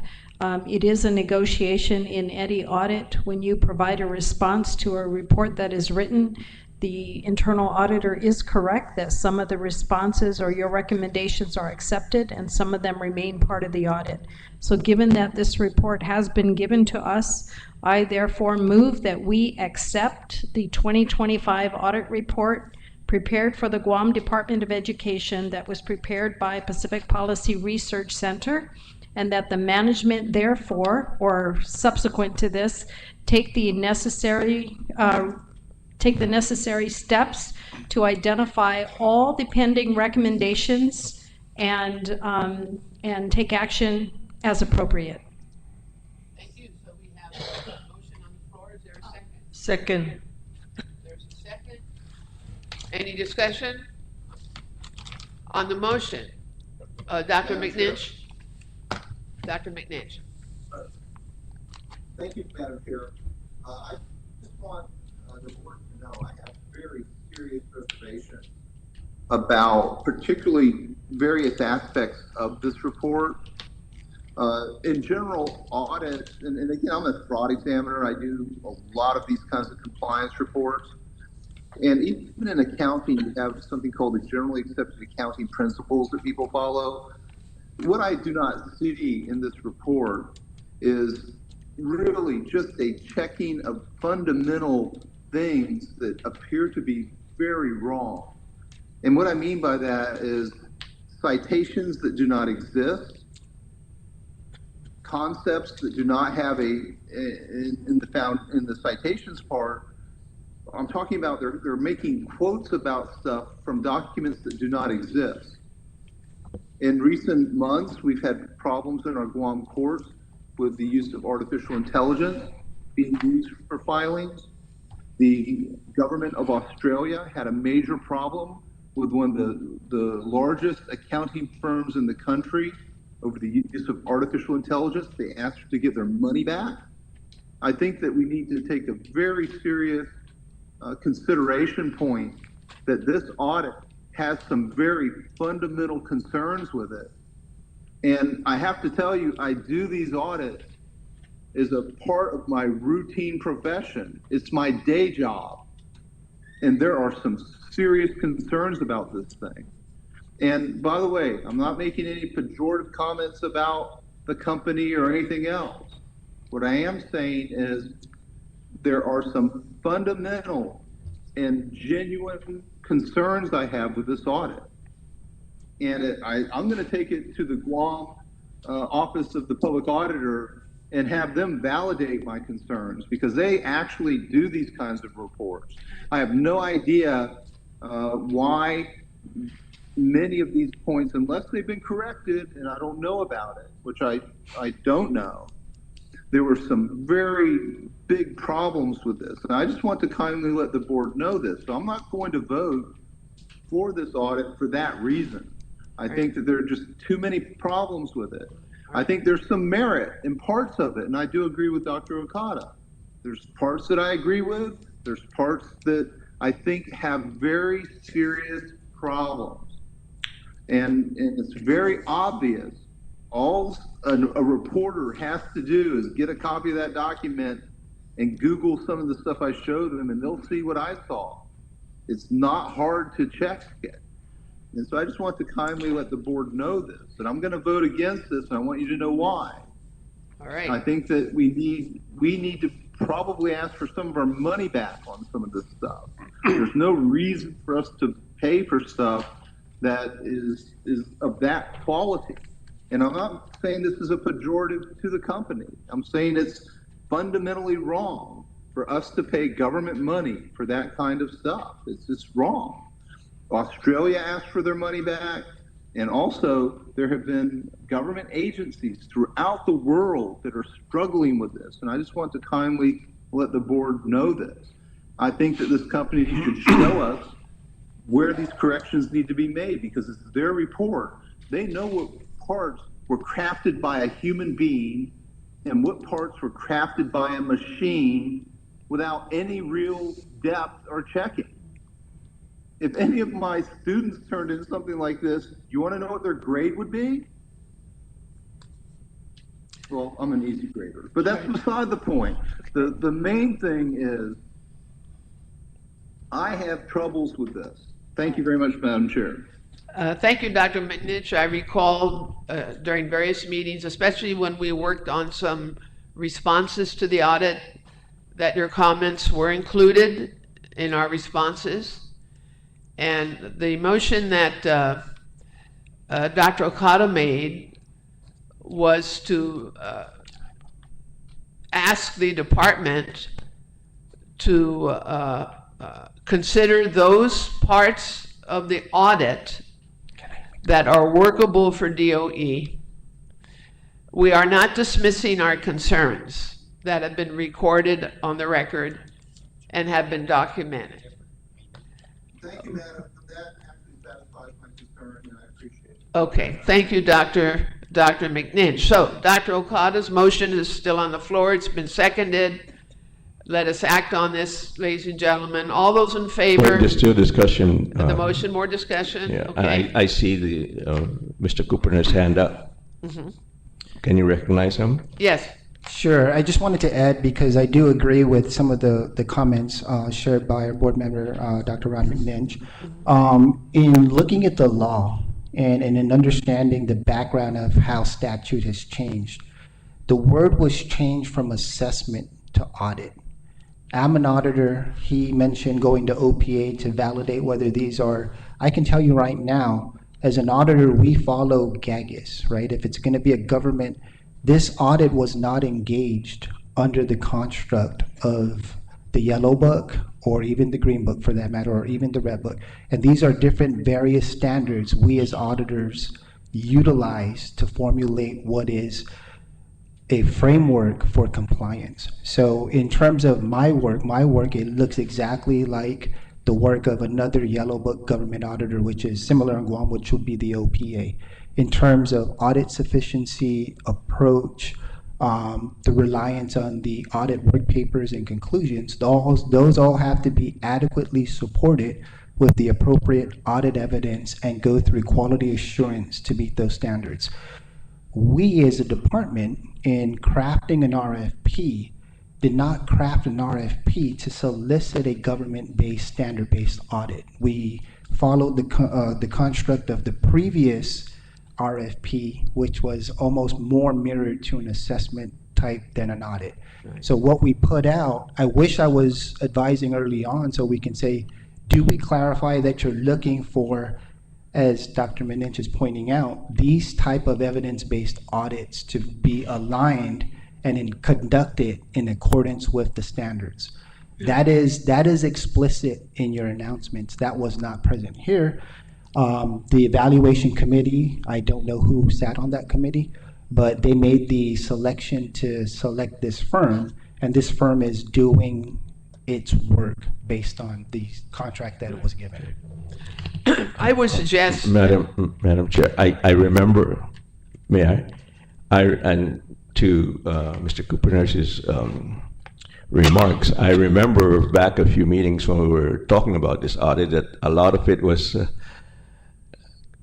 [SPEAKER 8] it is a negotiation in any audit. When you provide a response to a report that is written, the internal auditor is correct that some of the responses or your recommendations are accepted and some of them remain part of the audit. So given that this report has been given to us, I therefore move that we accept the 2025 audit report prepared for the Guam Department of Education that was prepared by Pacific Policy Research Center, and that the management therefore, or subsequent to this, take the necessary steps to identify all the pending recommendations and take action as appropriate.
[SPEAKER 2] Thank you. So we have a motion on the floor. Is there a second?
[SPEAKER 5] Second.
[SPEAKER 2] There's a second. Any discussion? On the motion, Dr. McNinch? Dr. McNinch?
[SPEAKER 10] Thank you, Madam Chair. I just want the board to know I have very serious reservations about particularly various aspects of this report. In general, audits, and again, I'm a fraud examiner. I do a lot of these kinds of compliance reports. And even in accounting, you have something called the generally accepted accounting principles that people follow. What I do not see in this report is really just a checking of fundamental things that appear to be very wrong. And what I mean by that is citations that do not exist, concepts that do not have in the citations part. I'm talking about they're making quotes about stuff from documents that do not exist. In recent months, we've had problems in our Guam courts with the use of artificial intelligence being used for filings. The government of Australia had a major problem with one of the largest accounting firms in the country over the use of artificial intelligence. They asked to get their money back. I think that we need to take a very serious consideration point that this audit has some very fundamental concerns with it. And I have to tell you, I do these audits as a part of my routine profession. It's my day job. And there are some serious concerns about this thing. And by the way, I'm not making any pejorative comments about the company or anything else. What I am saying is there are some fundamental and genuine concerns I have with this audit. And I'm going to take it to the Guam Office of the Public Auditor and have them validate my concerns, because they actually do these kinds of reports. I have no idea why many of these points, unless they've been corrected and I don't know about it, which I don't know, there were some very big problems with this. And I just want to kindly let the board know this. So I'm not going to vote for this audit for that reason. I think that there are just too many problems with it. I think there's some merit in parts of it, and I do agree with Dr. Okada. There's parts that I agree with. There's parts that I think have very serious problems. And it's very obvious. All a reporter has to do is get a copy of that document and Google some of the stuff I showed them, and they'll see what I saw. It's not hard to check it. And so I just want to kindly let the board know this. And I'm going to vote against this, and I want you to know why.
[SPEAKER 2] All right.
[SPEAKER 10] I think that we need to probably ask for some of our money back on some of this stuff. There's no reason for us to pay for stuff that is of that quality. And I'm not saying this is a pejorative to the company. I'm saying it's fundamentally wrong for us to pay government money for that kind of stuff. It's just wrong. Australia asked for their money back, and also there have been government agencies throughout the world that are struggling with this. And I just want to kindly let the board know this. I think that this company should show us where these corrections need to be made, because it's their report. They know what parts were crafted by a human being and what parts were crafted by a machine without any real depth or checking. If any of my students turned in something like this, you want to know what their grade would be? Well, I'm an easy grader, but that's beside the point. The main thing is I have troubles with this. Thank you very much, Madam Chair.
[SPEAKER 2] Thank you, Dr. McNinch. I recall during various meetings, especially when we worked on some responses to the audit, that your comments were included in our responses. And the motion that Dr. Okada made was to ask the department to consider those parts of the audit that are workable for DOE. We are not dismissing our concerns that have been recorded on the record and have been documented.
[SPEAKER 10] Thank you, Madam. That actually satisfies my concern, and I appreciate it.
[SPEAKER 2] Okay, thank you, Dr. McNinch. So, Dr. Okada's motion is still on the floor. It's been seconded. Let us act on this, ladies and gentlemen. All those in favor?
[SPEAKER 12] There's still discussion.
[SPEAKER 2] The motion, more discussion?
[SPEAKER 12] Yeah,
[SPEAKER 2] Okay.
[SPEAKER 12] I see the Mr. Cooper's hand up.
[SPEAKER 2] Mhm.
[SPEAKER 12] Can you recognize him?
[SPEAKER 2] Yes.
[SPEAKER 13] Sure. I just wanted to add, because I do agree with some of the comments shared by our board member, Dr. Ron McNinch. In looking at the law and in understanding the background of how statute has changed, the word was changed from assessment to audit. I'm an auditor. He mentioned going to OPA to validate whether these are, I can tell you right now, as an auditor, we follow GAGIS, right? If it's going to be a government, this audit was not engaged under the construct of the yellow book or even the green book for that matter, or even the red book. And these are different various standards we as auditors utilize to formulate what is a framework for compliance. So in terms of my work, it looks exactly like the work of another yellow book government auditor, which is similar in Guam, which would be the OPA. In terms of audit sufficiency, approach, the reliance on the audit work papers and conclusions, those all have to be adequately supported with the appropriate audit evidence and go through quality assurance to meet those standards. We as a department, in crafting an RFP, did not craft an RFP to solicit a government-based, standard-based audit. We followed the construct of the previous RFP, which was almost more mirrored to an assessment type than an audit. Right. So what we put out, I wish I was advising early on so we can say, do we clarify that you're looking for, as Dr. Meninch is pointing out, these type of evidence-based audits to be aligned and conducted in accordance with the standards. That is explicit in your announcements. That was not present here. The evaluation committee, I don't know who sat on that committee, but they made the selection to select this firm, and this firm is doing its work based on the contract that it was given.
[SPEAKER 2] I would suggest,
[SPEAKER 12] Madam Chair, I remember, may I? And to Mr. Cooper's remarks, I remember back a few meetings when we were talking about this audit that a lot of it was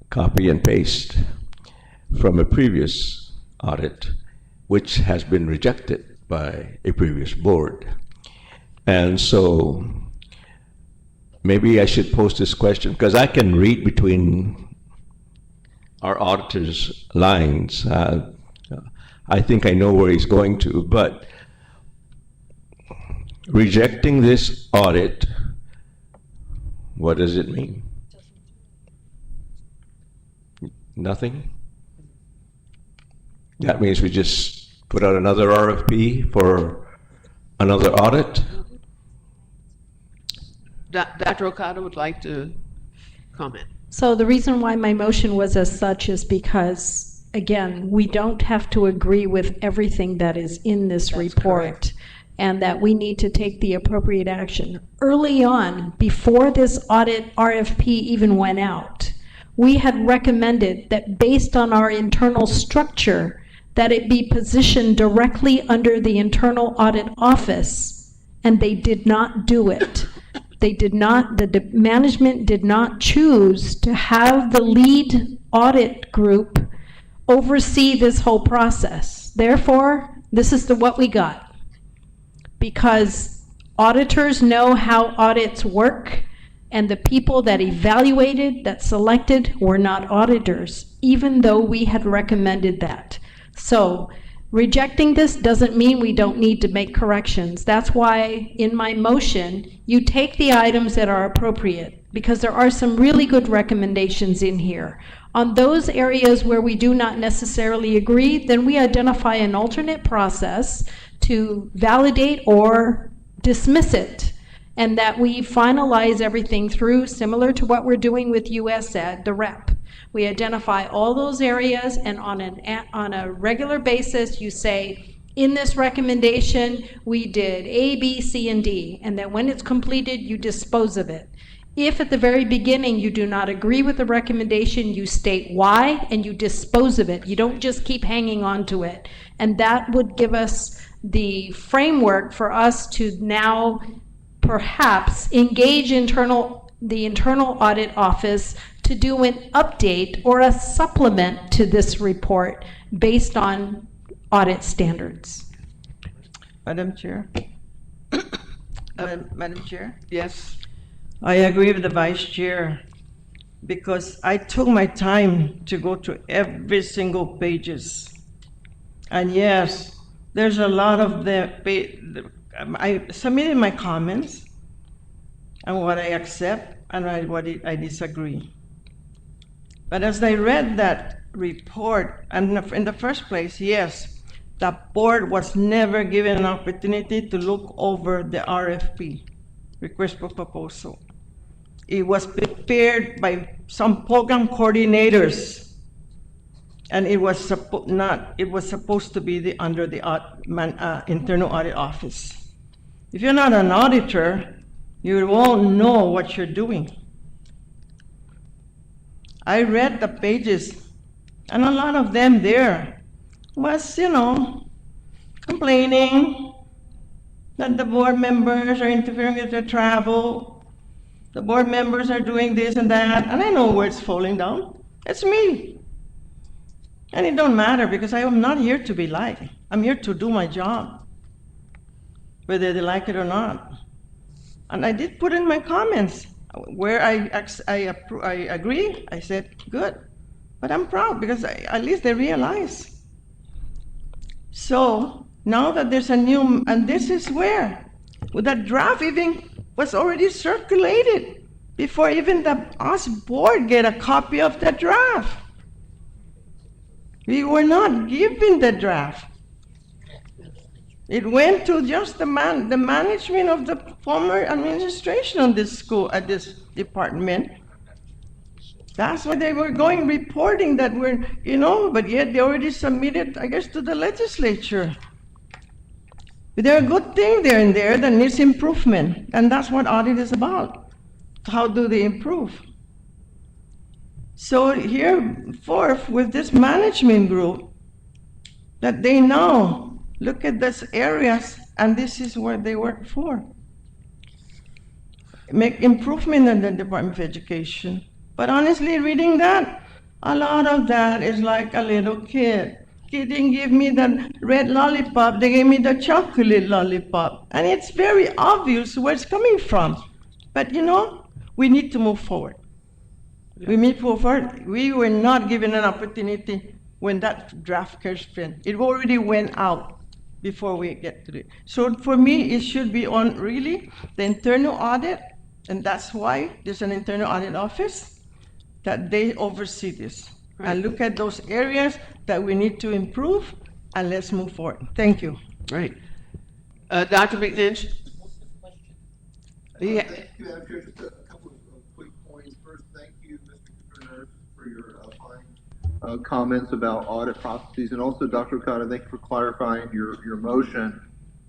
[SPEAKER 12] copy and paste from a previous audit, which has been rejected by a previous board. And so maybe I should pose this question, because I can read between our auditor's lines. I think I know where he's going to, but rejecting this audit, what does it mean? Nothing? That means we just put out another RFP for another audit?
[SPEAKER 2] Dr. Okada would like to comment.
[SPEAKER 8] So the reason why my motion was as such is because, again, we don't have to agree with everything that is in this report. Correct. And that we need to take the appropriate action. Early on, before this audit RFP even went out, we had recommended that based on our internal structure, that it be positioned directly under the Internal Audit Office, and they did not do it. They did not, the management did not choose to have the lead audit group oversee this whole process. Therefore, this is what we got. Because auditors know how audits work, and the people that evaluated, that selected, were not auditors, even though we had recommended that. So rejecting this doesn't mean we don't need to make corrections. That's why in my motion, you take the items that are appropriate, because there are some really good recommendations in here. On those areas where we do not necessarily agree, then we identify an alternate process to validate or dismiss it, and that we finalize everything through, similar to what we're doing with USAID, the rep. We identify all those areas, and on a regular basis, you say, in this recommendation, we did A, B, C, and D, and then when it's completed, you dispose of it. If at the very beginning you do not agree with the recommendation, you state why and you dispose of it. You don't just keep hanging on to it. And that would give us the framework for us to now perhaps engage the internal audit office to do an update or a supplement to this report based on audit standards.
[SPEAKER 5] Madam Chair? Madam Chair?
[SPEAKER 2] Yes.
[SPEAKER 5] I agree with the Vice Chair, because I took my time to go through every single pages. And yes, there's a lot of I submitted my comments and what I accept and what I disagree. But as I read that report, and in the first place, yes, the board was never given an opportunity to look over the RFP, request for proposal. It was prepared by some program coordinators, and it was supposed to be under the internal audit office. If you're not an auditor, you won't know what you're doing. I read the pages, and a lot of them there was, complaining that the board members are interfering with their travel. The board members are doing this and that, and I know where it's falling down. It's me. And it don't matter, because I am not here to be liked. I'm here to do my job, whether they like it or not. And I did put in my comments where I agree. I said, good. But I'm proud, because at least they realize. So now that there's a new, and this is where, with that draft even was already circulated before even the us board get a copy of the draft. We were not given the draft. It went to just the management of the former administration of this school, at this department. That's why they were going reporting that we're, but yet they already submitted, I guess, to the legislature. But there are good things there in there that needs improvement, and that's what audit is about. How do they improve? So here, forth with this management group, that they now look at these areas, and this is where they work for. Make improvement in the Department of Education. But honestly, reading that, a lot of that is like a little kid. They didn't give me the red lollipop, they gave me the chocolate lollipop. And it's very obvious where it's coming from. But we need to move forward. Yeah. We move forward. We were not given an opportunity when that draft came in. It already went out before we get to it. So for me, it should be on really the internal audit, and that's why there's an internal audit office that they oversee this. Right. And look at those areas that we need to improve, and let's move forward. Thank you.
[SPEAKER 2] Right. Dr. McNinch?
[SPEAKER 10] Yeah. Thank you, Madam Chair. Just a couple of quick points. First, thank you, Mr. Cooper, for your fine comments about audit processes, and also Dr. Okada, thank you for clarifying your motion.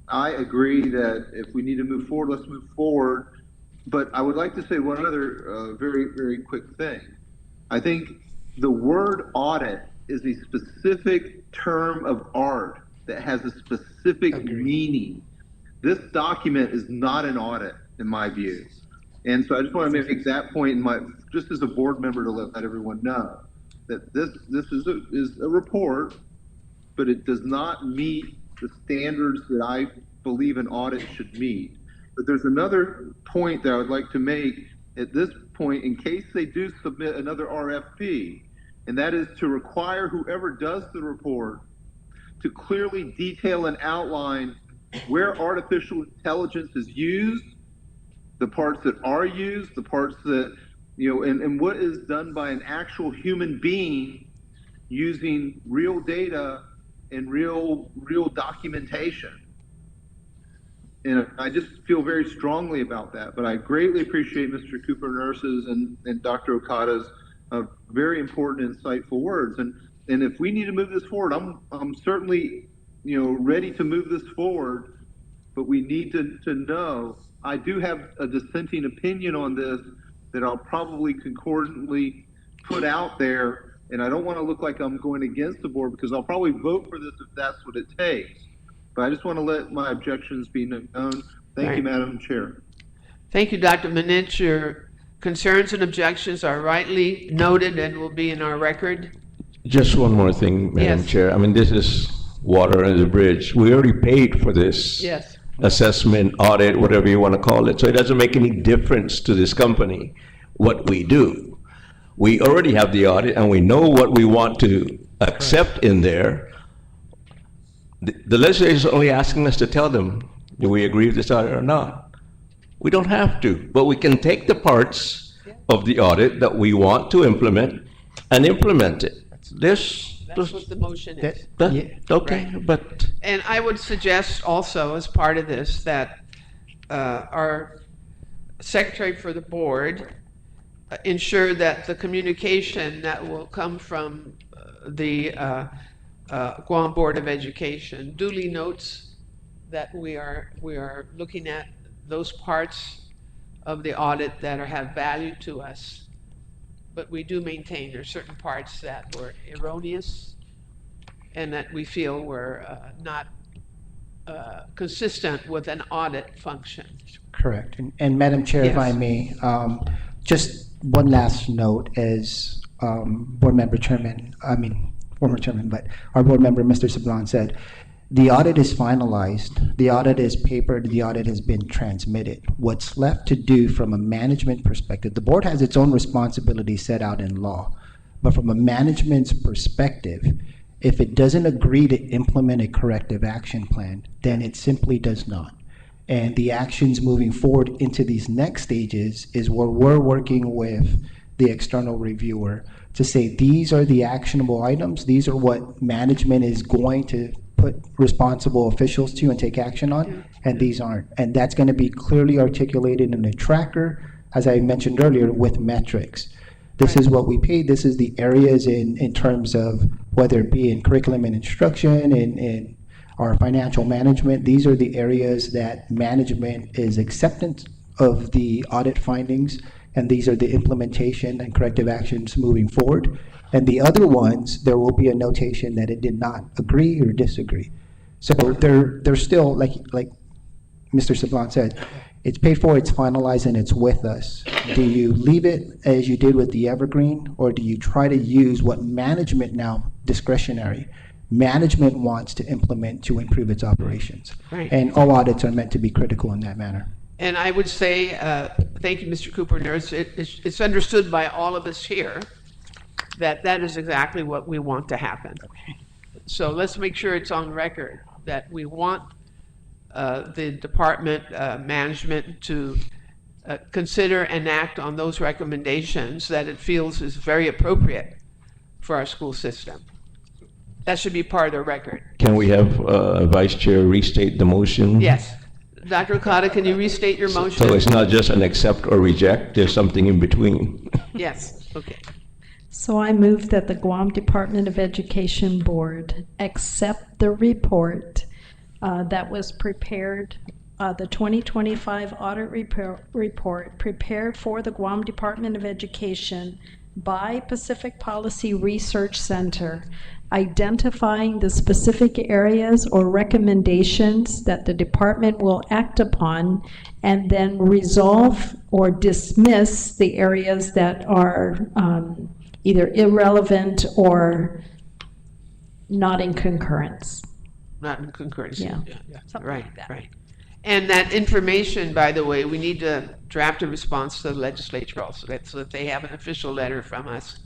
[SPEAKER 10] I agree that if we need to move forward, let's move forward. But I would like to say one other very, very quick thing. I think the word audit is a specific term of art that has a specific meaning. This document is not an audit, in my view. And so I just want to make that point, just as a board member, to let everyone know that this is a report, but it does not meet the standards that I believe an audit should meet. But there's another point that I would like to make at this point, in case they do submit another RFP, and that is to require whoever does the report to clearly detail and outline where artificial intelligence is used, the parts that are used, the parts that, and what is done by an actual human being using real data and real documentation. And I just feel very strongly about that. But I greatly appreciate Mr. Cooper Nurse's and Dr. Okada's very important, insightful words. And if we need to move this forward, I'm certainly, ready to move this forward. But we need to know. I do have a dissenting opinion on this that I'll probably concordantly put out there, and I don't want to look like I'm going against the board because I'll probably vote for this if that's what it takes. But I just want to let my objections be known. Thank you,
[SPEAKER 2] Right.
[SPEAKER 10] Madam Chair.
[SPEAKER 2] Thank you, Dr. Manich. Your concerns and objections are rightly noted and will be in our record.
[SPEAKER 12] Just one more thing, Madam
[SPEAKER 2] Yes.
[SPEAKER 12] Chair. I mean, this is water under the bridge. We already paid for this.
[SPEAKER 2] Yes.
[SPEAKER 12] Assessment, audit, whatever you want to call it. So it doesn't make any difference to this company what we do. We already have the audit and we know what we want to accept in there. The legislature is only asking us to tell them, do we agree with this audit or not? We don't have to, but we can take the parts of the audit that we want to implement and implement it.
[SPEAKER 2] That's what the motion is.
[SPEAKER 12] Okay,
[SPEAKER 2] Right.
[SPEAKER 12] but
[SPEAKER 2] And I would suggest also, as part of this, that our secretary for the board ensure that the communication that will come from the Guam Board of Education duly notes that we are looking at those parts of the audit that have value to us. But we do maintain there are certain parts that were erroneous and that we feel were not consistent with an audit function.
[SPEAKER 13] Correct. And Madam Chair, if I
[SPEAKER 2] Yes.
[SPEAKER 13] may, just one last note as Board Member Chairman, former Chairman, but our Board Member, Mr. Sablan said, the audit is finalized, the audit is papered, the audit has been transmitted. What's left to do from a management perspective, the board has its own responsibilities set out in law, but from a management's perspective, if it doesn't agree to implement a corrective action plan, then it simply does not. And the actions moving forward into these next stages is where we're working with the external reviewer to say, these are the actionable items, these are what management is going to put responsible officials to and take action on, and these aren't. And that's going to be clearly articulated in a tracker, as I mentioned earlier, with metrics. This is what we paid, this is the areas in terms of whether it be in curriculum and instruction, in our financial management, these are the areas that management is acceptance of the audit findings, and these are the implementation and corrective actions moving forward. And the other ones, there will be a notation that it did not agree or disagree. So they're still, like Mr. Sablan said, it's paid for, it's finalized, and it's with us. Do you leave it as you did with the Evergreen, or do you try to use what management now, discretionary, management wants to implement to improve its operations?
[SPEAKER 2] Right.
[SPEAKER 13] And all audits are meant to be critical in that manner.
[SPEAKER 2] And I would say, thank you, Mr. Cooper Nurse, it's understood by all of us here that that is exactly what we want to happen. So let's make sure it's on record that we want the department management to consider and act on those recommendations that it feels is very appropriate for our school system. That should be part of the record.
[SPEAKER 12] can we have Vice Chair restate the motion?
[SPEAKER 2] Yes. Dr. Okada, can you restate your motion?
[SPEAKER 12] So it's not just an accept or reject, there's something in between.
[SPEAKER 2] Yes, okay.
[SPEAKER 8] So I move that the Guam Department of Education Board accept the report that was prepared, the 2025 audit report prepared for the Guam Department of Education by Pacific Policy Research Center, identifying the specific areas or recommendations that the department will act upon, and then resolve or dismiss the areas that are either irrelevant or not in concurrence.
[SPEAKER 2] Not in concurrence.
[SPEAKER 8] Yeah.
[SPEAKER 7] Something
[SPEAKER 2] Right,
[SPEAKER 7] like that.
[SPEAKER 2] right. And that information, by the way, we need to draft a response to the legislature also, so that they have an official letter from us.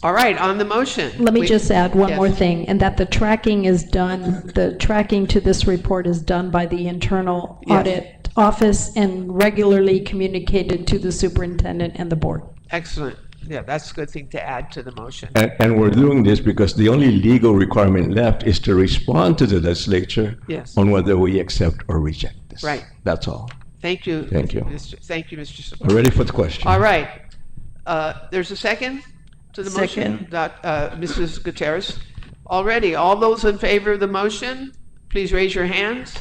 [SPEAKER 2] All right, on the motion.
[SPEAKER 8] Let me just add one
[SPEAKER 2] Yes.
[SPEAKER 8] more thing, and that the tracking is done, the tracking to this report is done by the internal
[SPEAKER 2] Yes.
[SPEAKER 8] audit office and regularly communicated to the superintendent and the board.
[SPEAKER 2] Excellent. Yeah, that's a good thing to add to the motion.
[SPEAKER 12] And we're doing this because the only legal requirement left is to respond to the legislature
[SPEAKER 2] Yes.
[SPEAKER 12] on whether we accept or reject this.
[SPEAKER 2] Right.
[SPEAKER 12] That's all.
[SPEAKER 2] Thank you.
[SPEAKER 12] Thank you.
[SPEAKER 2] Thank you, Mr.
[SPEAKER 12] We're
[SPEAKER 2] Support.
[SPEAKER 12] ready for the question.
[SPEAKER 2] All right. There's a second to the motion?
[SPEAKER 5] Second.
[SPEAKER 2] Mrs. Gutierrez. Already, all those in favor of the motion, please raise your hands.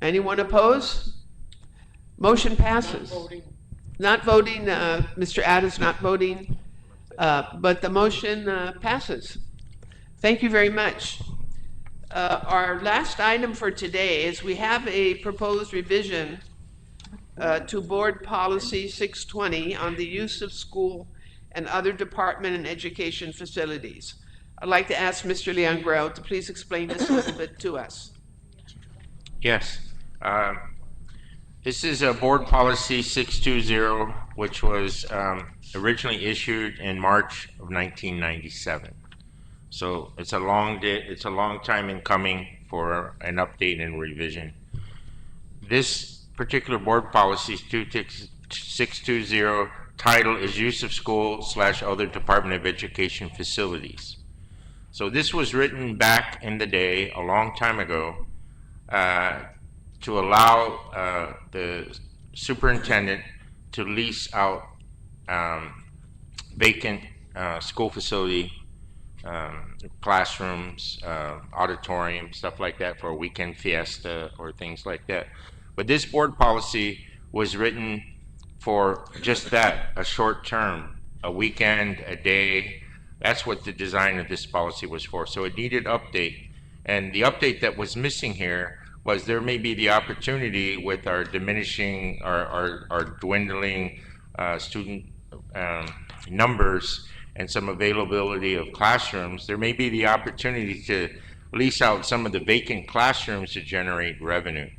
[SPEAKER 2] Anyone opposed? Motion passes. Not voting, Mr. Adams not voting, but the motion passes. Thank you very much. Our last item for today is we have a proposed revision to Board Policy 620 on the use of school and other department and education facilities. I'd like to ask Mr. Leangrel to please explain this a little bit to us.
[SPEAKER 11] Yes. This is a Board Policy 620, which was originally issued in March of 1997. So it's a long time in coming for an update and revision. This particular Board Policy 620 title is Use of School / Other Department of Education Facilities. So this was written back in the day, a long time ago, to allow the superintendent to lease out vacant school facility, classrooms, auditorium, stuff like that for a weekend fiesta or things like that. But this board policy was written for just that, a short term, a weekend, a day. That's what the design of this policy was for. So it needed update. And the update that was missing here was there may be the opportunity with our diminishing, our dwindling student numbers and some availability of classrooms, there may be the opportunity to lease out some of the vacant classrooms to generate revenue.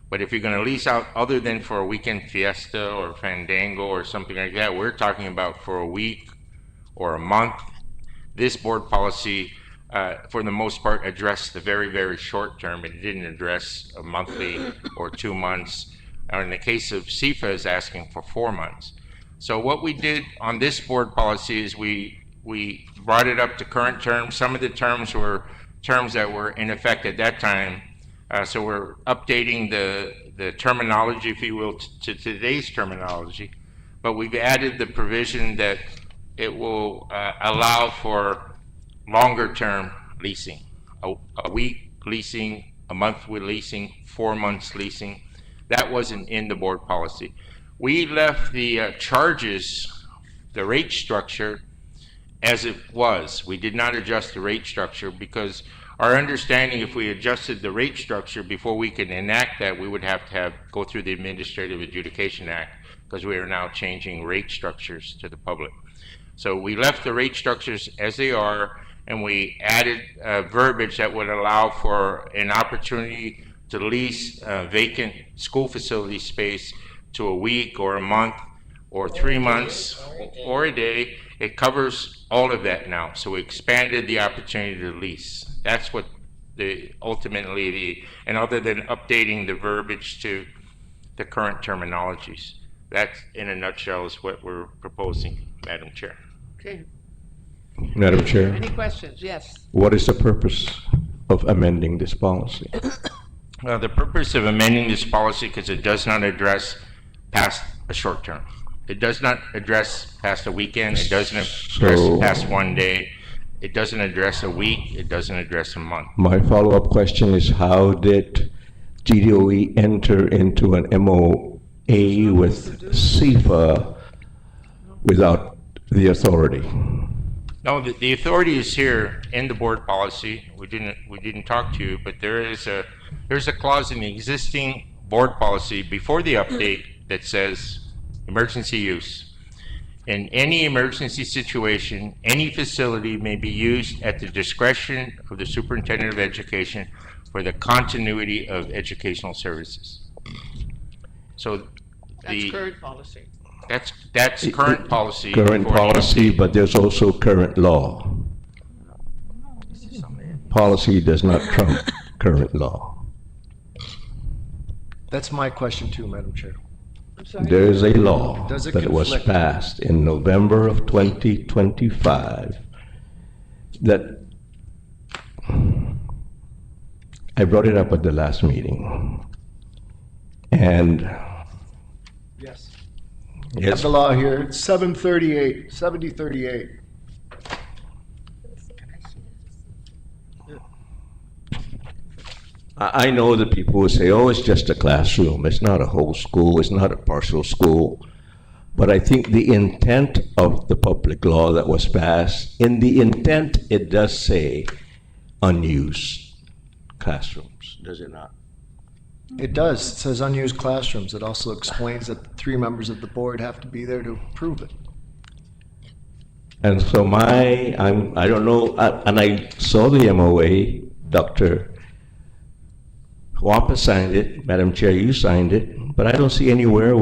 [SPEAKER 11] But if you're going to lease out other than for a weekend fiesta or fandango or something like that, we're talking about for a week or a month. This board policy, for the most part, addressed the very, very short term. It didn't address a monthly or 2 months. In the case of CIFA, is asking for 4 months. So what we did on this board policy is we brought it up to current terms. Some of the terms were terms that were in effect at that time. So we're updating the terminology, if you will, to today's terminology. But we've added the provision that it will allow for longer term leasing, a week leasing, a month with leasing, 4 months leasing. That wasn't in the board policy. We left the charges, the rate structure, as it was. We did not adjust the rate structure because our understanding, if we adjusted the rate structure before we could enact that, we would have to go through the Administrative Adjudication Act because we are now changing rate structures to the public. So we left the rate structures as they are, and we added verbiage that would allow for an opportunity to lease vacant school facility space to a week or a month or 3 months or a day. It covers all of that now. So we expanded the opportunity to lease. That's what and other than updating the verbiage to the current terminologies. That, in a nutshell, is what we're proposing, Madam Chair.
[SPEAKER 2] Okay.
[SPEAKER 12] Madam Chair,
[SPEAKER 2] Any questions? Yes.
[SPEAKER 12] what is the purpose of amending this policy?
[SPEAKER 11] The purpose of amending this policy, because it does not address past a short term. It does not address past a weekend. It doesn't address past 1 day. It doesn't address a week. It doesn't address a month.
[SPEAKER 12] My follow-up question is, how did GDOE enter into an MOA with CIFA without the authority?
[SPEAKER 11] No, the authority is here in the board policy. We didn't talk to you, but there's a clause in the existing board policy before the update that says emergency use. In any emergency situation, any facility may be used at the discretion of the superintendent of education for the continuity of educational services. So
[SPEAKER 2] That's current policy.
[SPEAKER 11] That's current policy.
[SPEAKER 12] Current policy, but there's also current law. Policy does not trump current law.
[SPEAKER 9] That's my question too, Madam Chair.
[SPEAKER 12] There is a law
[SPEAKER 9] Does it
[SPEAKER 12] that was
[SPEAKER 9] conflict?
[SPEAKER 12] passed in November of 2025 that I brought it up at the last meeting. And
[SPEAKER 9] Yes. Have
[SPEAKER 12] Yes.
[SPEAKER 9] the law here, 738, 7038.
[SPEAKER 12] I know that people will say, oh, it's just a classroom. It's not a whole school. It's not a partial school. But I think the intent of the public law that was passed, in the intent, it does say unused classrooms, does it not?
[SPEAKER 9] It does, it says unused classrooms. It also explains that the 3 members of the board have to be there to approve it.
[SPEAKER 12] And so I don't know, and I saw the MOA, Dr. Wampa signed it, Madam Chair, you signed it, but I don't see anywhere where